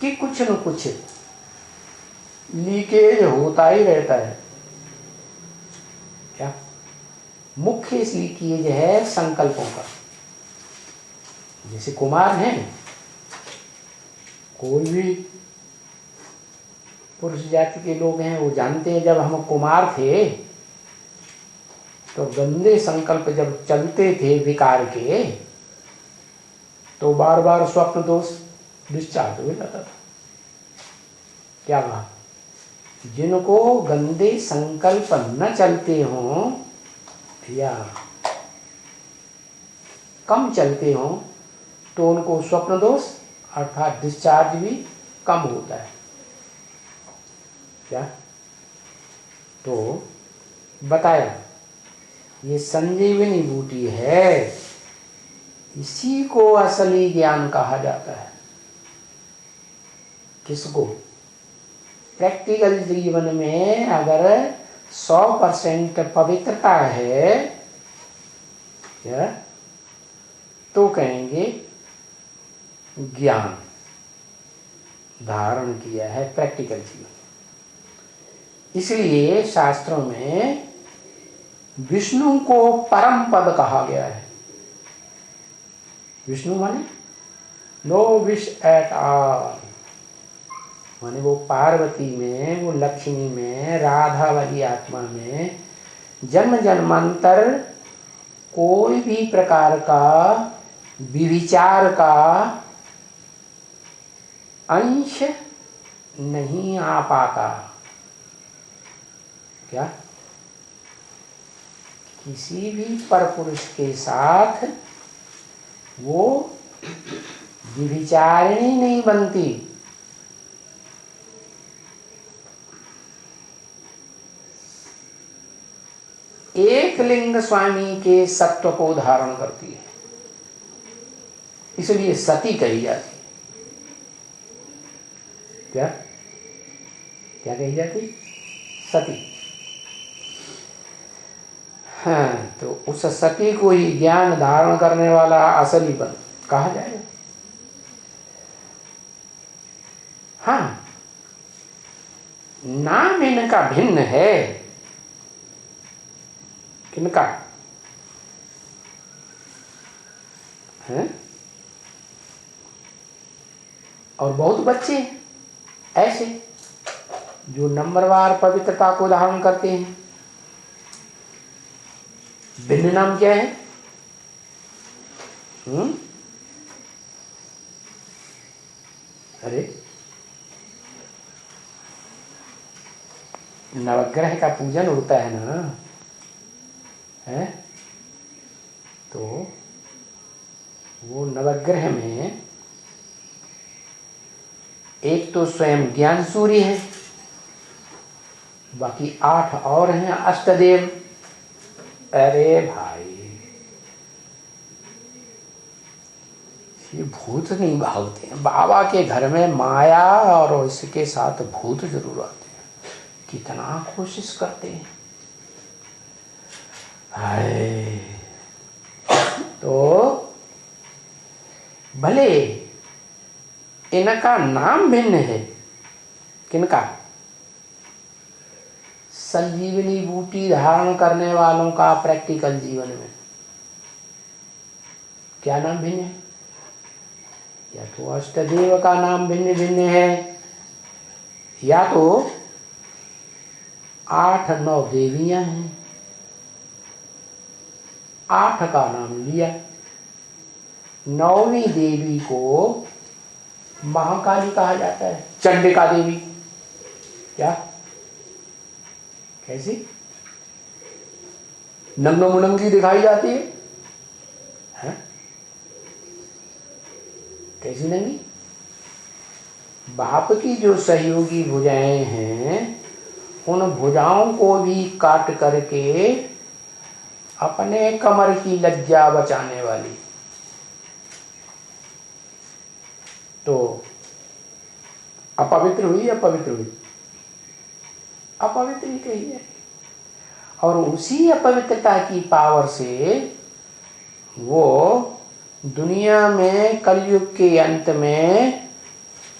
कि कुछ न कुछ लीकेज होता ही रहता है। क्या मुख्य लीकेज है संकल्पों का। जैसे कुमार हैं, कोई भी पुरुष जाति के लोग हैं वो जानते हैं जब हम कुमार थे तो गंदे संकल्प जब चलते थे विकार के तो बार बार स्वप्न दोष डिस्चार्ज हो जाता था। क्या कहा? जिनको गंदे संकल्प न चलते हों या कम चलते हों तो उनको स्वप्न दोष अर्थात डिस्चार्ज भी कम होता है। क्या? तो बताया ये संजीवनी बूटी है, इसी को असली ज्ञान कहा जाता है। किसको? प्रैक्टिकल जीवन में अगर 100% पवित्रता है क्या तो कहेंगे ज्ञान धारण किया है प्रैक्टिकल जीवन। इसलिए शास्त्रों में विष्णु को परम पद कहा गया है। विष्णु माने नो विश एट ऑल, माने वो पार्वती में, वो लक्ष्मी में, राधा वाली आत्मा में जन्म जन्मांतर कोई भी प्रकार का विविचार का अंश नहीं आ पाता। क्या किसी भी परपुरुष के साथ वो विविचारिणी नहीं बनती। एक लिंग स्वामी के सत्व को धारण करती है, इसलिए सती कही जाती। क्या क्या कही जाती? सती। हाँ, तो उस सती को ही ज्ञान धारण करने वाला असली बन कहा जाएगा। हाँ, नाम इनका भिन्न है। किनका है? और बहुत बच्चे ऐसे जो नंबरवार पवित्रता को धारण करते हैं। भिन्न नाम क्या है? अरे नवग्रह का पूजन होता है ना, है? तो वो नवग्रह में एक तो स्वयं ज्ञान सूर्य है, बाकी 8 और हैं अष्टदेव। अरे भाई, ये भूत नहीं भागते हैं। बाबा के घर में माया और इसके साथ भूत जरूर आते हैं। कितना कोशिश करते हैं। हाय, तो भले इनका नाम भिन्न है। किनका? संजीवनी बूटी धारण करने वालों का प्रैक्टिकल जीवन में क्या नाम भिन्न है? या तो अष्टदेव का नाम भिन्न भिन्न है, या तो 8-9 देवियां हैं, 8 का नाम लिया। 9वीं देवी को महाकाली कहा जाता है, चंडिका देवी। क्या कैसी नंगो मुनंगी दिखाई जाती है? कैसी नंगी? बाप की जो सहयोगी भुजाएं हैं, उन भुजाओं को भी काट करके अपने कमर की लज्जा बचाने वाली। तो अपवित्र हुई, अपवित्र हुई, अपवित्र ही कही है। और उसी अपवित्रता की पावर से वो दुनिया में कलयुग के अंत में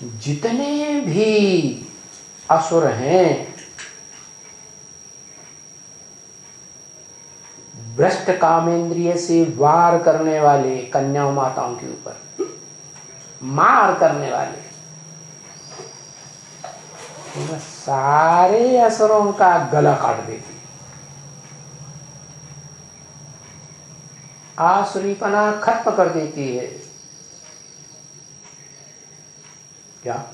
जितने भी असुर हैं, भ्रष्ट कामेंद्रिय से वार करने वाले, कन्या माताओं के ऊपर मार करने वाले, सारे असुरों का गला काट देती, आसुरीपना खत्म कर देती है। क्या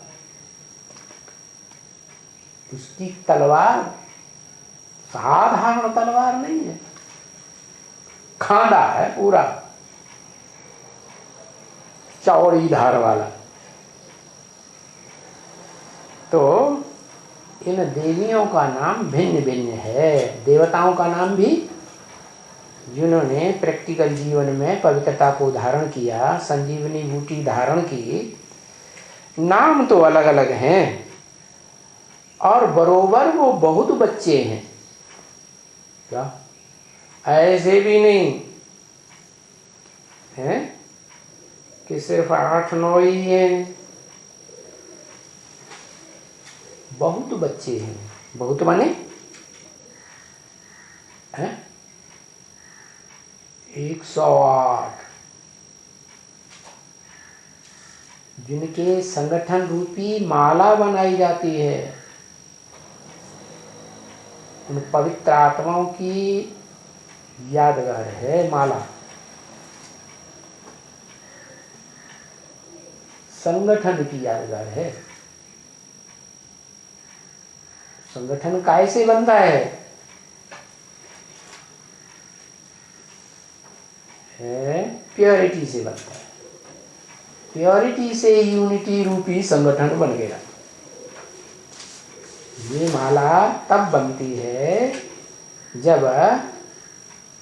उसकी तलवार साधारण तलवार नहीं है, खांदा है पूरा, चौड़ी धार वाला। तो इन देवियों का नाम भिन्न भिन्न है। देवताओं का नाम भी, जिन्होंने प्रैक्टिकल जीवन में पवित्रता को धारण किया, संजीवनी बूटी धारण की, नाम तो अलग अलग हैं और बरोबर वो बहुत बच्चे हैं। क्या ऐसे भी नहीं है कि सिर्फ 8-9 ही हैं, बहुत बच्चे हैं। बहुत माने हैं 108, जिनके संगठन रूपी माला बनाई जाती है, उन पवित्र आत्माओं की यादगार है माला। संगठन की यादगार है। संगठन कैसे बनता है? प्योरिटी से बनता है। प्योरिटी से यूनिटी रूपी संगठन बन गया। ये माला तब बनती है जब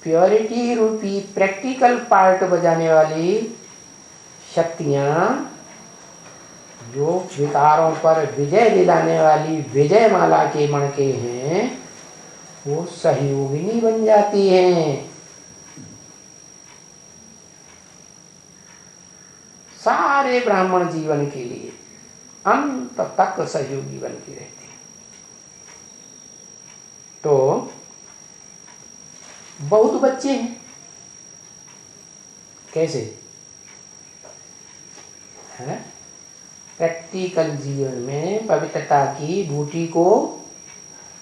प्योरिटी रूपी प्रैक्टिकल पार्ट बजाने वाली शक्तियां, जो विकारों पर विजय दिलाने वाली विजय माला के मणके हैं, वो सहयोगिनी बन जाती हैं। सारे ब्राह्मण जीवन के लिए अंत तक सहयोगी बन के रहती है। तो बहुत बच्चे हैं, कैसे है? प्रैक्टिकल जीवन में पवित्रता की बूटी को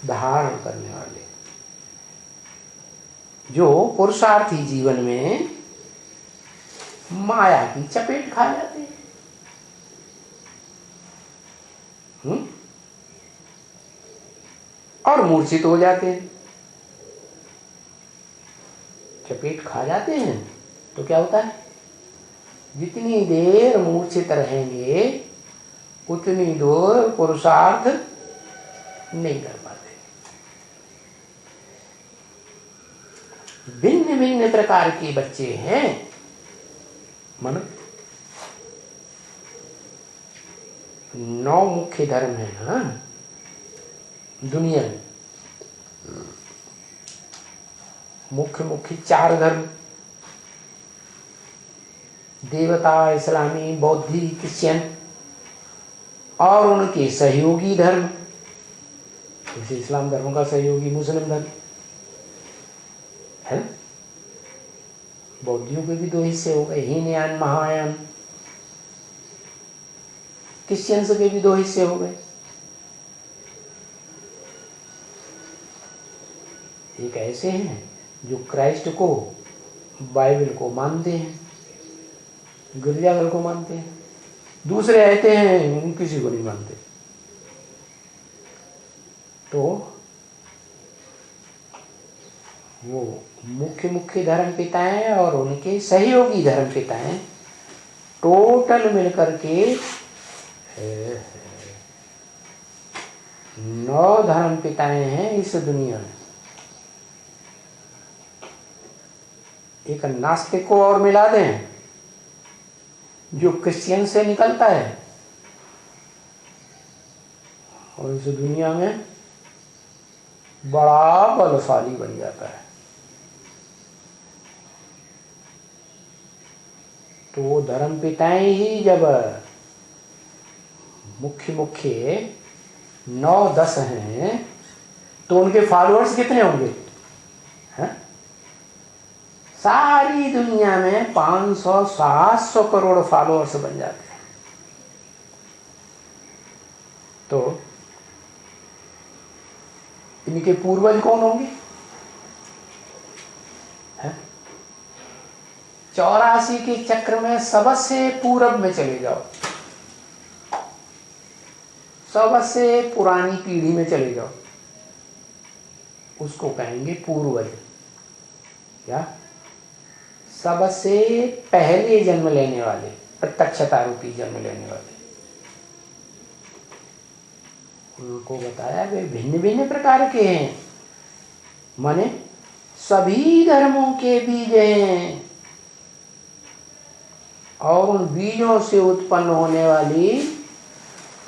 धारण करने वाले, जो पुरुषार्थी जीवन में माया की चपेट खा जाते हैं। और मूर्छित हो जाते हैं। चपेट खा जाते हैं तो क्या होता है? जितनी देर मूर्छित रहेंगे उतनी देर पुरुषार्थ नहीं कर पाते। भिन्न भिन्न प्रकार के बच्चे हैं। मन 9 मुख्य धर्म है ना दुनिया में। मुख्य 4 धर्म, देवता, इस्लामी, बौद्धी, क्रिश्चियन, और उनके सहयोगी धर्म, जैसे इस्लाम धर्म का सहयोगी मुस्लिम धर्म है। बौद्धियों के भी 2 हिस्से हो गए, हीनयान, महायान। क्रिश्चियंस के भी 2 हिस्से हो गए। एक ऐसे हैं जो क्राइस्ट को, बाइबल को मानते हैं, गिरजाघर को मानते हैं। दूसरे ऐसे हैं किसी को नहीं मानते। तो वो मुख्य धर्म पिताएं और उनके सहयोगी धर्म पिताएं टोटल मिलकर के 9 धर्म पिताएं हैं इस दुनिया में। एक नास्तिक को और मिला दें जो क्रिश्चियन से निकलता है, और इस दुनिया में बड़ा बलशाली बन जाता है। तो वो धर्म पिताएं ही जब मुख्य 9-10 हैं तो उनके फॉलोअर्स कितने होंगे? हैं? सारी दुनिया में 500-700 करोड़ फॉलोअर्स बन जाते हैं। तो इनके पूर्वज कौन होंगे? 84 के चक्र में सबसे पूरब में चले जाओ, सबसे पुरानी पीढ़ी में चले जाओ, उसको कहेंगे पूर्वज। क्या? सबसे पहले जन्म लेने वाले, प्रत्यक्षता रूपी जन्म लेने वाले, उनको बताया वे भिन्न भिन्न प्रकार के हैं, माने सभी धर्मों के बीज हैं, और उन बीजों से उत्पन्न होने वाली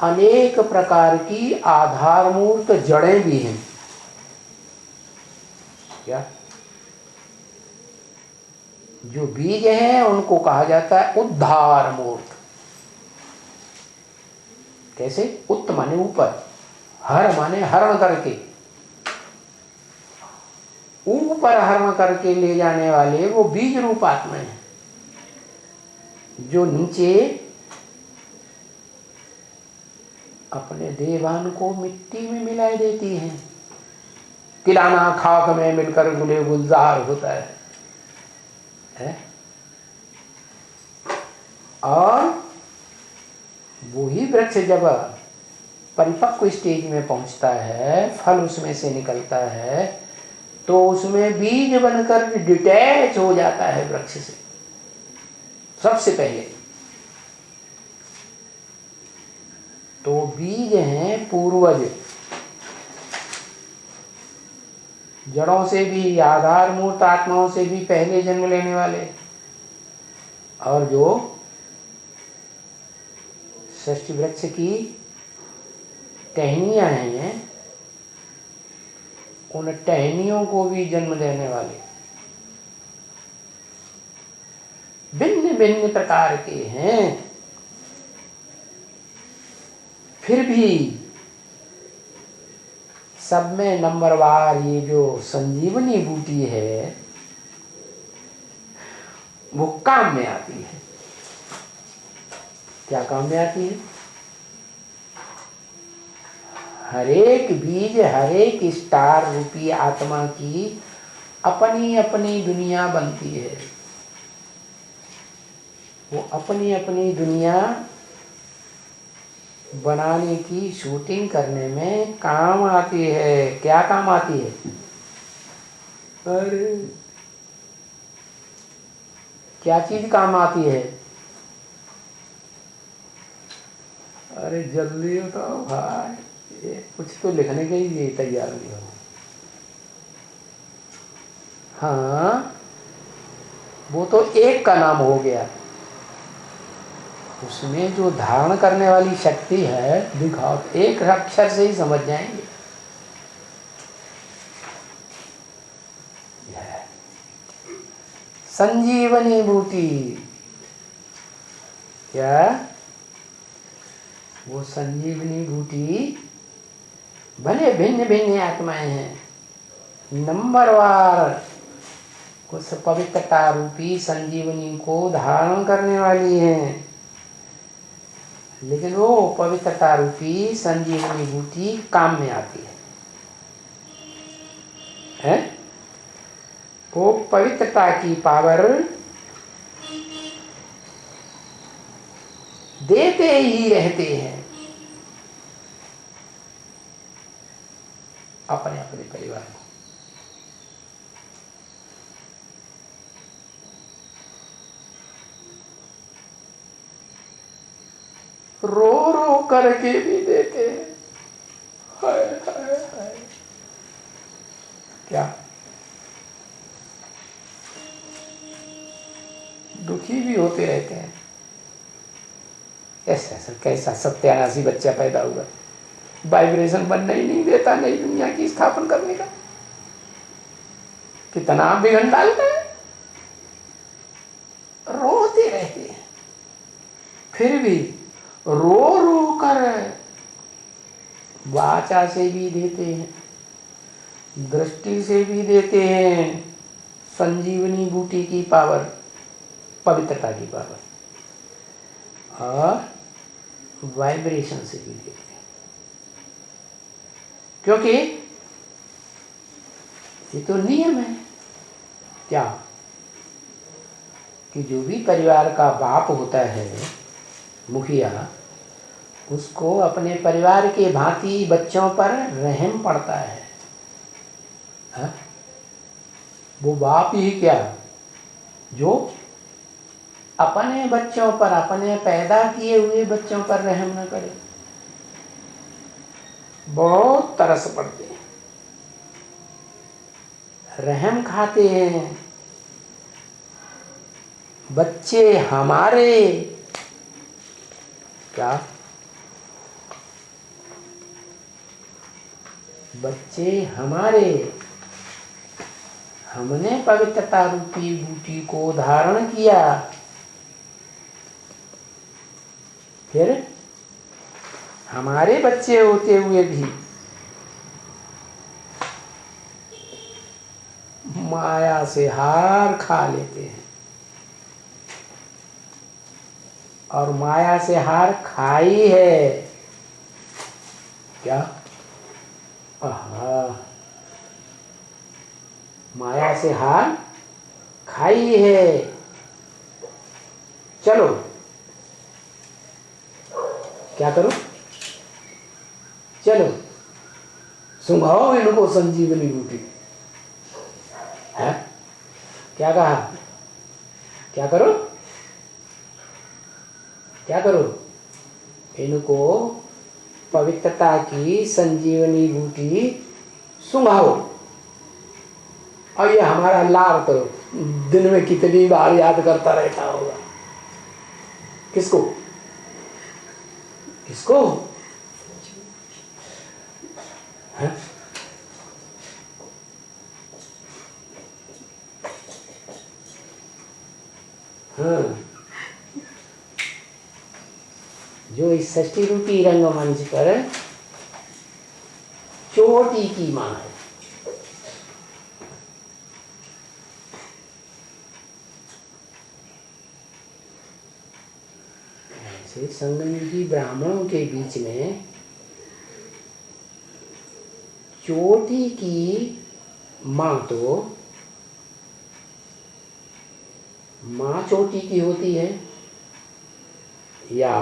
अनेक प्रकार की आधारमूर्त जड़ें भी हैं। क्या? जो बीज हैं उनको कहा जाता है उद्धार मूर्त। कैसे? उत्त माने ऊपर, हर माने हरण करके, ऊपर हरण करके ले जाने वाले वो बीज रूप आत्मा है, जो नीचे अपने देवान को मिट्टी में मिला देती हैं। किराना खाक में मिलकर गुले गुलजार होता है? और वही वृक्ष जब परिपक्व स्टेज में पहुंचता है, फल उसमें से निकलता है, तो उसमें बीज बनकर डिटैच हो जाता है वृक्ष से। सबसे पहले तो बीज हैं पूर्वज, जड़ों से भी, आधार मूर्त आत्माओं से भी पहले जन्म लेने वाले, और जो सृष्टि वृक्ष की टहनियां हैं, उन टहनियों को भी जन्म देने वाले भिन्न भिन्न प्रकार के हैं। फिर भी सब में नंबरवार ये जो संजीवनी बूटी है वो काम में आती है। क्या काम में आती है? हरेक बीज, हरेक स्टार रूपी आत्मा की अपनी अपनी दुनिया बनती है। वो अपनी अपनी दुनिया बनाने की शूटिंग करने में काम आती है। क्या काम आती है? अरे क्या चीज काम आती है? अरे जल्दी बताओ भाई, ये कुछ तो लिखने के लिए तैयार नहीं हो। हाँ, वो तो एक का नाम हो गया। उसमें जो धारण करने वाली शक्ति है, दिखाओ, एक अक्षर से ही समझ जाएंगे। संजीवनी बूटी। क्या? वो संजीवनी बूटी भले भिन्न भिन्न आत्माएं हैं, नंबरवार उस पवित्रता रूपी संजीवनी को धारण करने वाली हैं, लेकिन वो पवित्रता रूपी संजीवनी बूटी काम में आती है? वो पवित्रता की पावर देते ही रहते हैं अपने अपने परिवार को। रो रो करके भी देते हैं। हाय हाय हाय, क्या दुखी भी होते रहते हैं। ऐसा कैसा सत्यानाशी बच्चा पैदा हुआ, वाइब्रेशन बनना ही नहीं देता नई दुनिया की स्थापना करने का। कितना बिगड़ डालता है, रोते रहते हैं। फिर भी रो रो कर वाचा से भी देते हैं, दृष्टि से भी देते हैं। संजीवनी बूटी की पावर, पवित्रता की पावर, और वाइब्रेशन से भी देते हैं। क्योंकि ये तो नियम है। क्या? कि जो भी परिवार का बाप होता है, मुखिया, उसको अपने परिवार के भांति बच्चों पर रहम पड़ता है। हा? वो बाप ही क्या, जो अपने बच्चों पर, अपने पैदा किए हुए बच्चों पर रहम न करे। बहुत तरस पड़ते हैं, रहम खाते हैं। बच्चे हमारे, क्या? बच्चे हमारे, हमने पवित्रता रूपी बूटी को धारण किया। फिर हमारे बच्चे होते हुए भी माया से हार खा लेते हैं, और माया से हार खाई है क्या? आहा, माया से हार खाई है। चलो क्या करो? चलो सुंघाओ इनको संजीवनी बूटी। है क्या कहा? क्या करो? क्या करो? इनको पवित्रता की संजीवनी बूटी सुंघाओ। और ये हमारा लाभ तो दिन में कितनी बार याद करता रहता होगा। किसको? किसको? है? हाँ, जो इस षष्ठी रूपी रंगमंच पर चोटी की मां है। ऐसे संगमयुगी ब्राह्मणों के बीच में चोटी की मां तो मां चोटी की होती है, या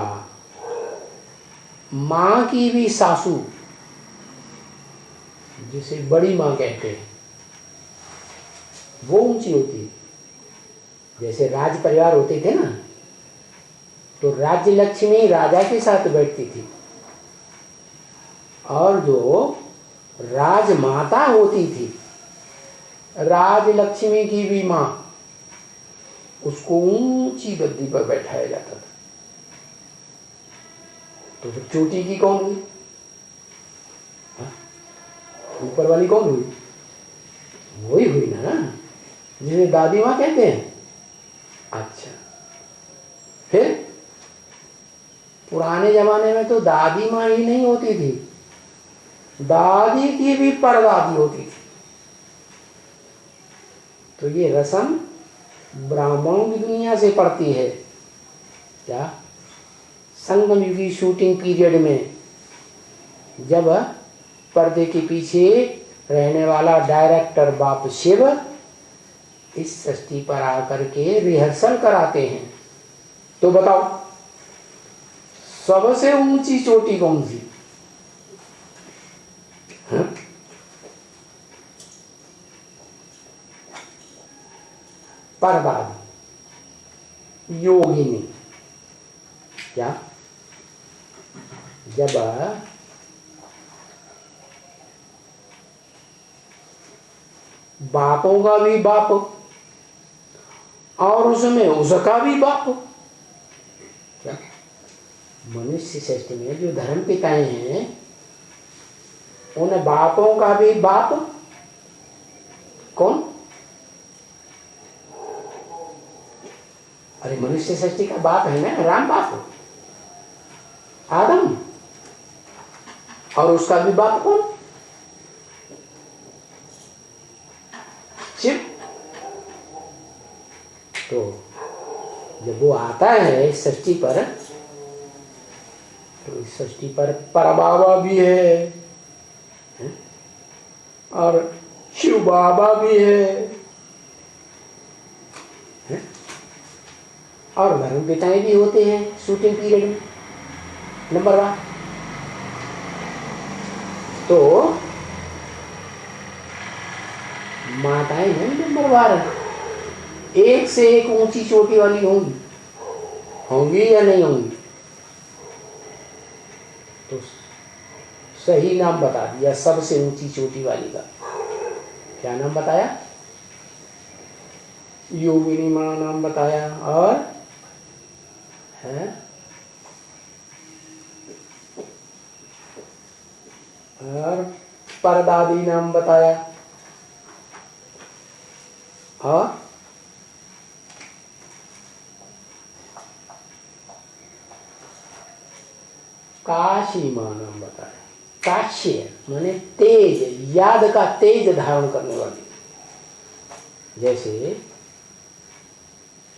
मां की भी सासू, जिसे बड़ी मां कहते हैं, वो ऊंची होती है। जैसे राज परिवार होते थे ना, तो राज्य लक्ष्मी राजा के साथ बैठती थी, और जो राजमाता होती थी, राजलक्ष्मी की भी मां, उसको ऊंची गद्दी पर बैठाया जाता था। तो फिर चोटी की कौन हुई? ऊपर वाली कौन हुई? वही हुई ना, जिसे दादी माँ कहते हैं। अच्छा, फिर पुराने जमाने में तो दादी माँ ही नहीं होती थी, दादी की भी परदादी होती थी। तो ये रस्म ब्राह्मणों की दुनिया से पड़ती है क्या? संगम युगी शूटिंग पीरियड में जब पर्दे के पीछे रहने वाला डायरेक्टर बाप शिव इस षष्ठी पर आकर के रिहर्सल कराते हैं, तो बताओ सबसे ऊंची चोटी कौन सी? परदादी, योगिनी। क्या? जब बापों का भी बाप और उसमें उसका भी बाप, क्या मनुष्य षष्ठी में जो धर्म पिताएं हैं, उन बापों का भी बाप कौन? अरे मनुष्य षष्ठी का बाप है ना राम बाप, आदम, और उसका भी बाप कौन? शिव। तो जब वो आता है इस षष्ठी पर, तो इस षष्ठी पर परबाबा भी है और शिव बाबा भी है और धर्म पिताएं भी होते हैं शूटिंग पीरियड में। नंबर 1 तो माताएं नहीं नंबर 12 एक से एक ऊंची चोटी वाली होंगी, होंगी या नहीं होंगी? तो सही नाम बता दिया सबसे ऊंची चोटी वाली का। क्या नाम बताया? योगिनी मां नाम बताया, और है और परदादी नाम बताया, और काशी मां नाम बताया। काश्य माने तेज, याद का तेज धारण करने वाली। जैसे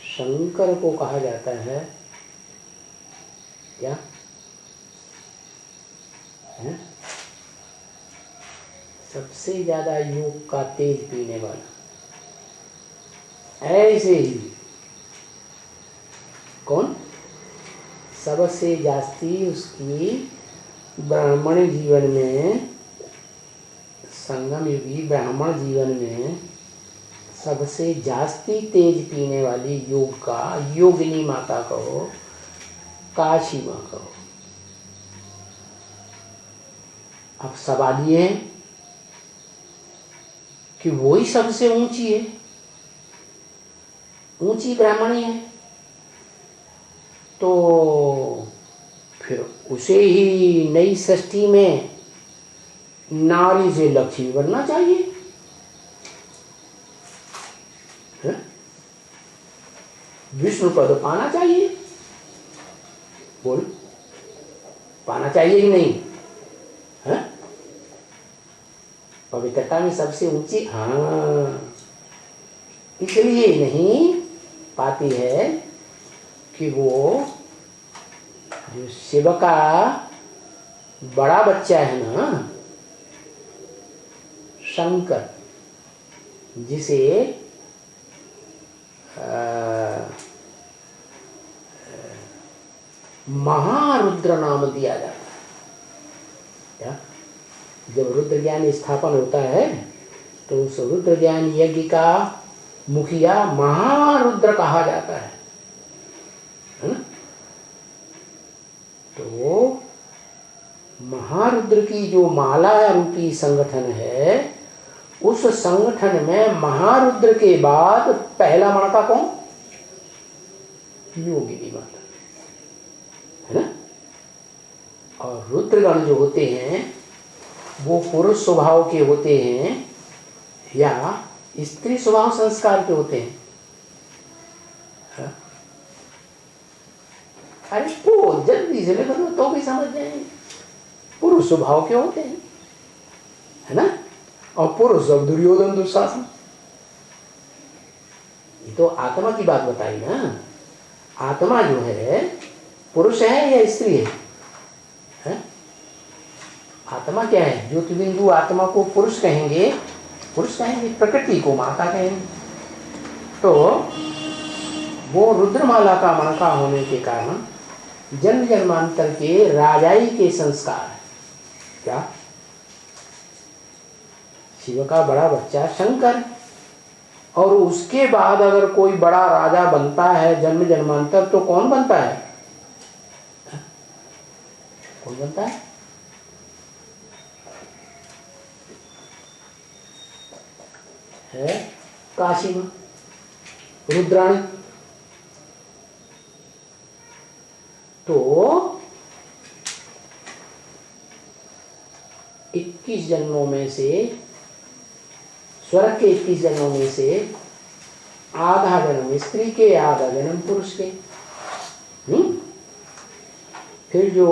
शंकर को कहा जाता है क्या है? सबसे ज्यादा योग का तेज पीने वाला। ऐसे ही कौन सबसे जास्ती उसकी ब्राह्मण जीवन में, संगम युगी ब्राह्मण जीवन में सबसे जास्ती तेज पीने वाली योग का योगिनी माता कहो, काशी माँ कहो। अब सवाल ये है कि वही सबसे ऊंची है, ऊंची ब्राह्मणी है, तो फिर उसे ही नई सृष्टि में नारी से लक्ष्मी बनना चाहिए है? विष्णु पद पाना चाहिए। बोल, पाना चाहिए कि नहीं है? पवित्रता में सबसे ऊंची, हाँ, इसलिए नहीं पाती है कि वो जो शिव का बड़ा बच्चा है ना, शंकर, जिसे महारुद्र नाम दिया जाता है। क्या? जब रुद्र ज्ञान स्थापन होता है तो उस रुद्र ज्ञान यज्ञ का मुखिया महारुद्र कहा जाता है ना? तो महारुद्र की जो माला रूपी संगठन है, उस संगठन में महारुद्र के बाद पहला मणका कौन? योगिनी माता है ना? और रुद्रगण जो होते हैं वो पुरुष स्वभाव के होते हैं या स्त्री स्वभाव संस्कार के होते हैं? हाँ? अरे वो जल्दी से लेकर तो भी समझ जाएंगे, पुरुष स्वभाव के होते हैं है ना? और पुरुष सब दुर्योधन दुशासन। ये तो आत्मा की बात बताई ना। आत्मा जो है पुरुष है या स्त्री है? आत्मा क्या है? ज्योतिबिंदु आत्मा को पुरुष कहेंगे, प्रकृति को माता कहेंगे। तो वो रुद्रमाला का मणका होने के कारण जन्म जन्मांतर के राजाई के संस्कार है। क्या? शिव का बड़ा बच्चा शंकर, और उसके बाद अगर कोई बड़ा राजा बनता है जन्म जन्मांतर, तो कौन बनता है? कौन बनता है? काशी मां, रुद्राणी। तो 21 जन्मों में से, स्वर्ग के 21 जन्मों में से आधा जन्म स्त्री के, आधा जन्म पुरुष के। फिर जो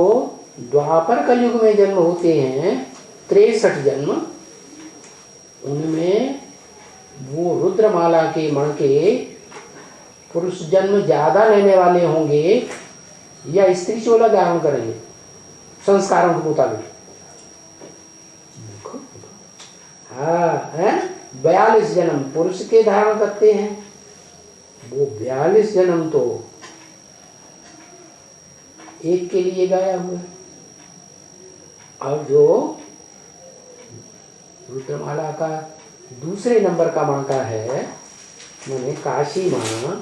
द्वापर कलयुग में जन्म होते हैं 63 जन्म, उनमें वो रुद्रमाला के मण के पुरुष जन्म ज्यादा लेने वाले होंगे या स्त्री चोला धारण करेंगे संस्कारों के मुताबिक? हाँ है, 42 जन्म पुरुष के धारण करते हैं। वो 42 जन्म तो एक के लिए गाया हुआ है। और जो रुद्रमाला का दूसरे नंबर का मणका है, माने काशी मां,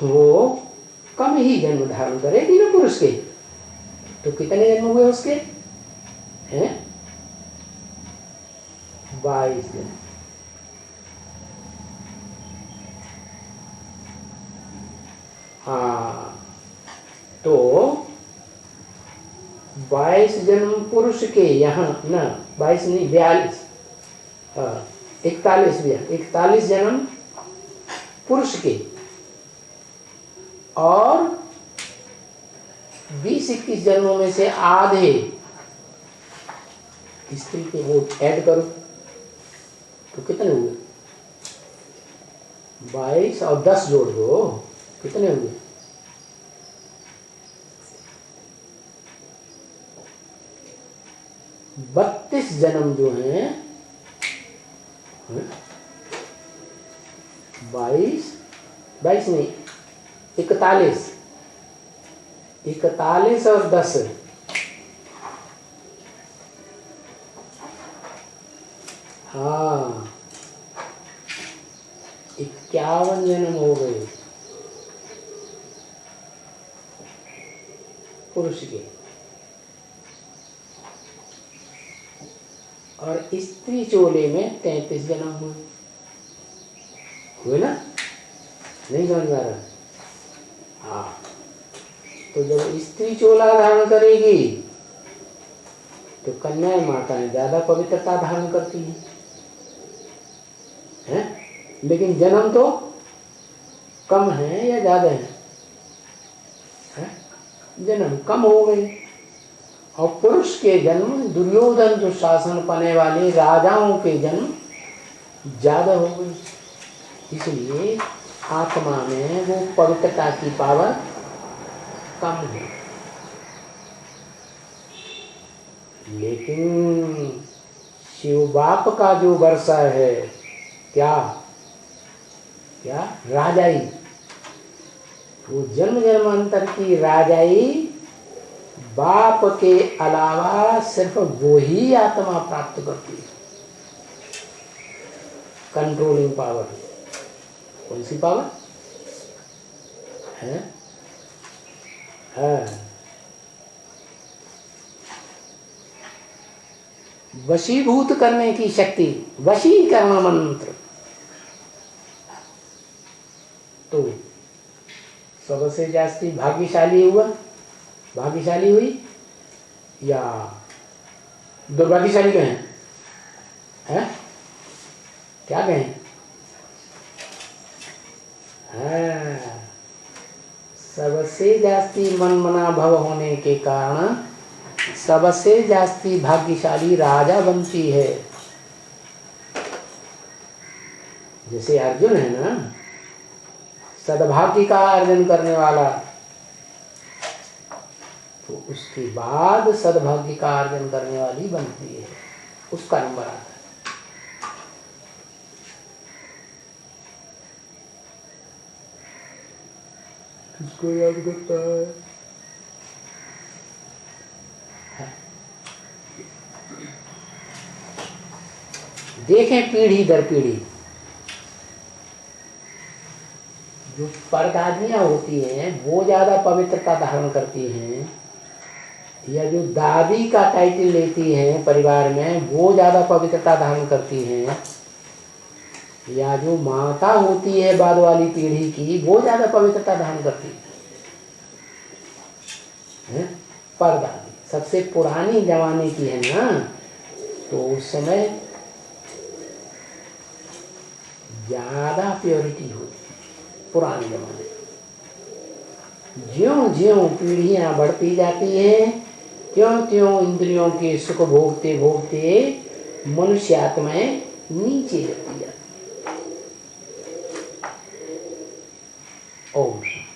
वो कम ही जन्म धारण करेगी ना पुरुष के। तो कितने जन्म हुए उसके? हैं 22 जन्म। हाँ, तो 22 जन्म पुरुष के यहाँ ना, 22 नहीं 42, 41 जन्म पुरुष के, और 20-21 जन्मों में से आधे स्त्री के। वो ऐड करो तो कितने हुए? 22 और 10 जोड़ दो, कितने हुए? 32 जन्म जो हैं, 22 नहीं, 41 और 10, हाँ 51 जन्म हो गए पुरुष के, और स्त्री चोले में 33 जन्म हुए ना? नहीं समझ में आ रहा? हाँ, तो जब स्त्री चोला धारण करेगी तो कन्या माताएं ज्यादा पवित्रता धारण करती हैं, लेकिन जन्म तो कम है या ज्यादा है? जन्म कम हो गए। और पुरुष के जन्म, दुर्योधन जो शासन पाने वाले राजाओं के जन्म ज्यादा हो गए, इसलिए आत्मा में वो पवित्रता की पावर कम है। लेकिन शिव बाप का जो वर्षा है, क्या राजाई, वो जन्म जन्मांतर की राजाई बाप के अलावा सिर्फ वो ही आत्मा प्राप्त करती है। कंट्रोलिंग पावर, कौन सी पावर है? वशीभूत करने की शक्ति, वशीकरण मंत्र। तो सबसे जास्ती भाग्यशाली हुई या दुर्भाग्यशाली कहें? क्या कहें? सबसे जास्ती मनमना भव होने के कारण सबसे जास्ती भाग्यशाली राजा बनती है। जैसे अर्जुन है ना, सद्भाग्य का अर्जन करने वाला, तो उसके बाद सद्भाग्य का अर्जन करने वाली बनती है, उसका नंबर आता है। किसको याद करता है? देखें पीढ़ी दर पीढ़ी, जो परदादियां होती हैं वो ज्यादा पवित्रता धारण करती हैं, या जो दादी का टाइटल लेती हैं परिवार में वो ज्यादा पवित्रता धारण करती हैं, या जो माता होती है बाद वाली पीढ़ी की वो ज्यादा पवित्रता धारण करती है? परदादी सबसे पुरानी जमाने की है ना, तो उस समय ज्यादा प्योरिटी होती है पुराने जमाने। ज्यों ज्यों पीढ़ियां बढ़ती जाती हैं त्यों त्यों इंद्रियों के सुख भोगते भोगते मनुष्य आत्माएं नीचे जाती जाती। ओम शांति।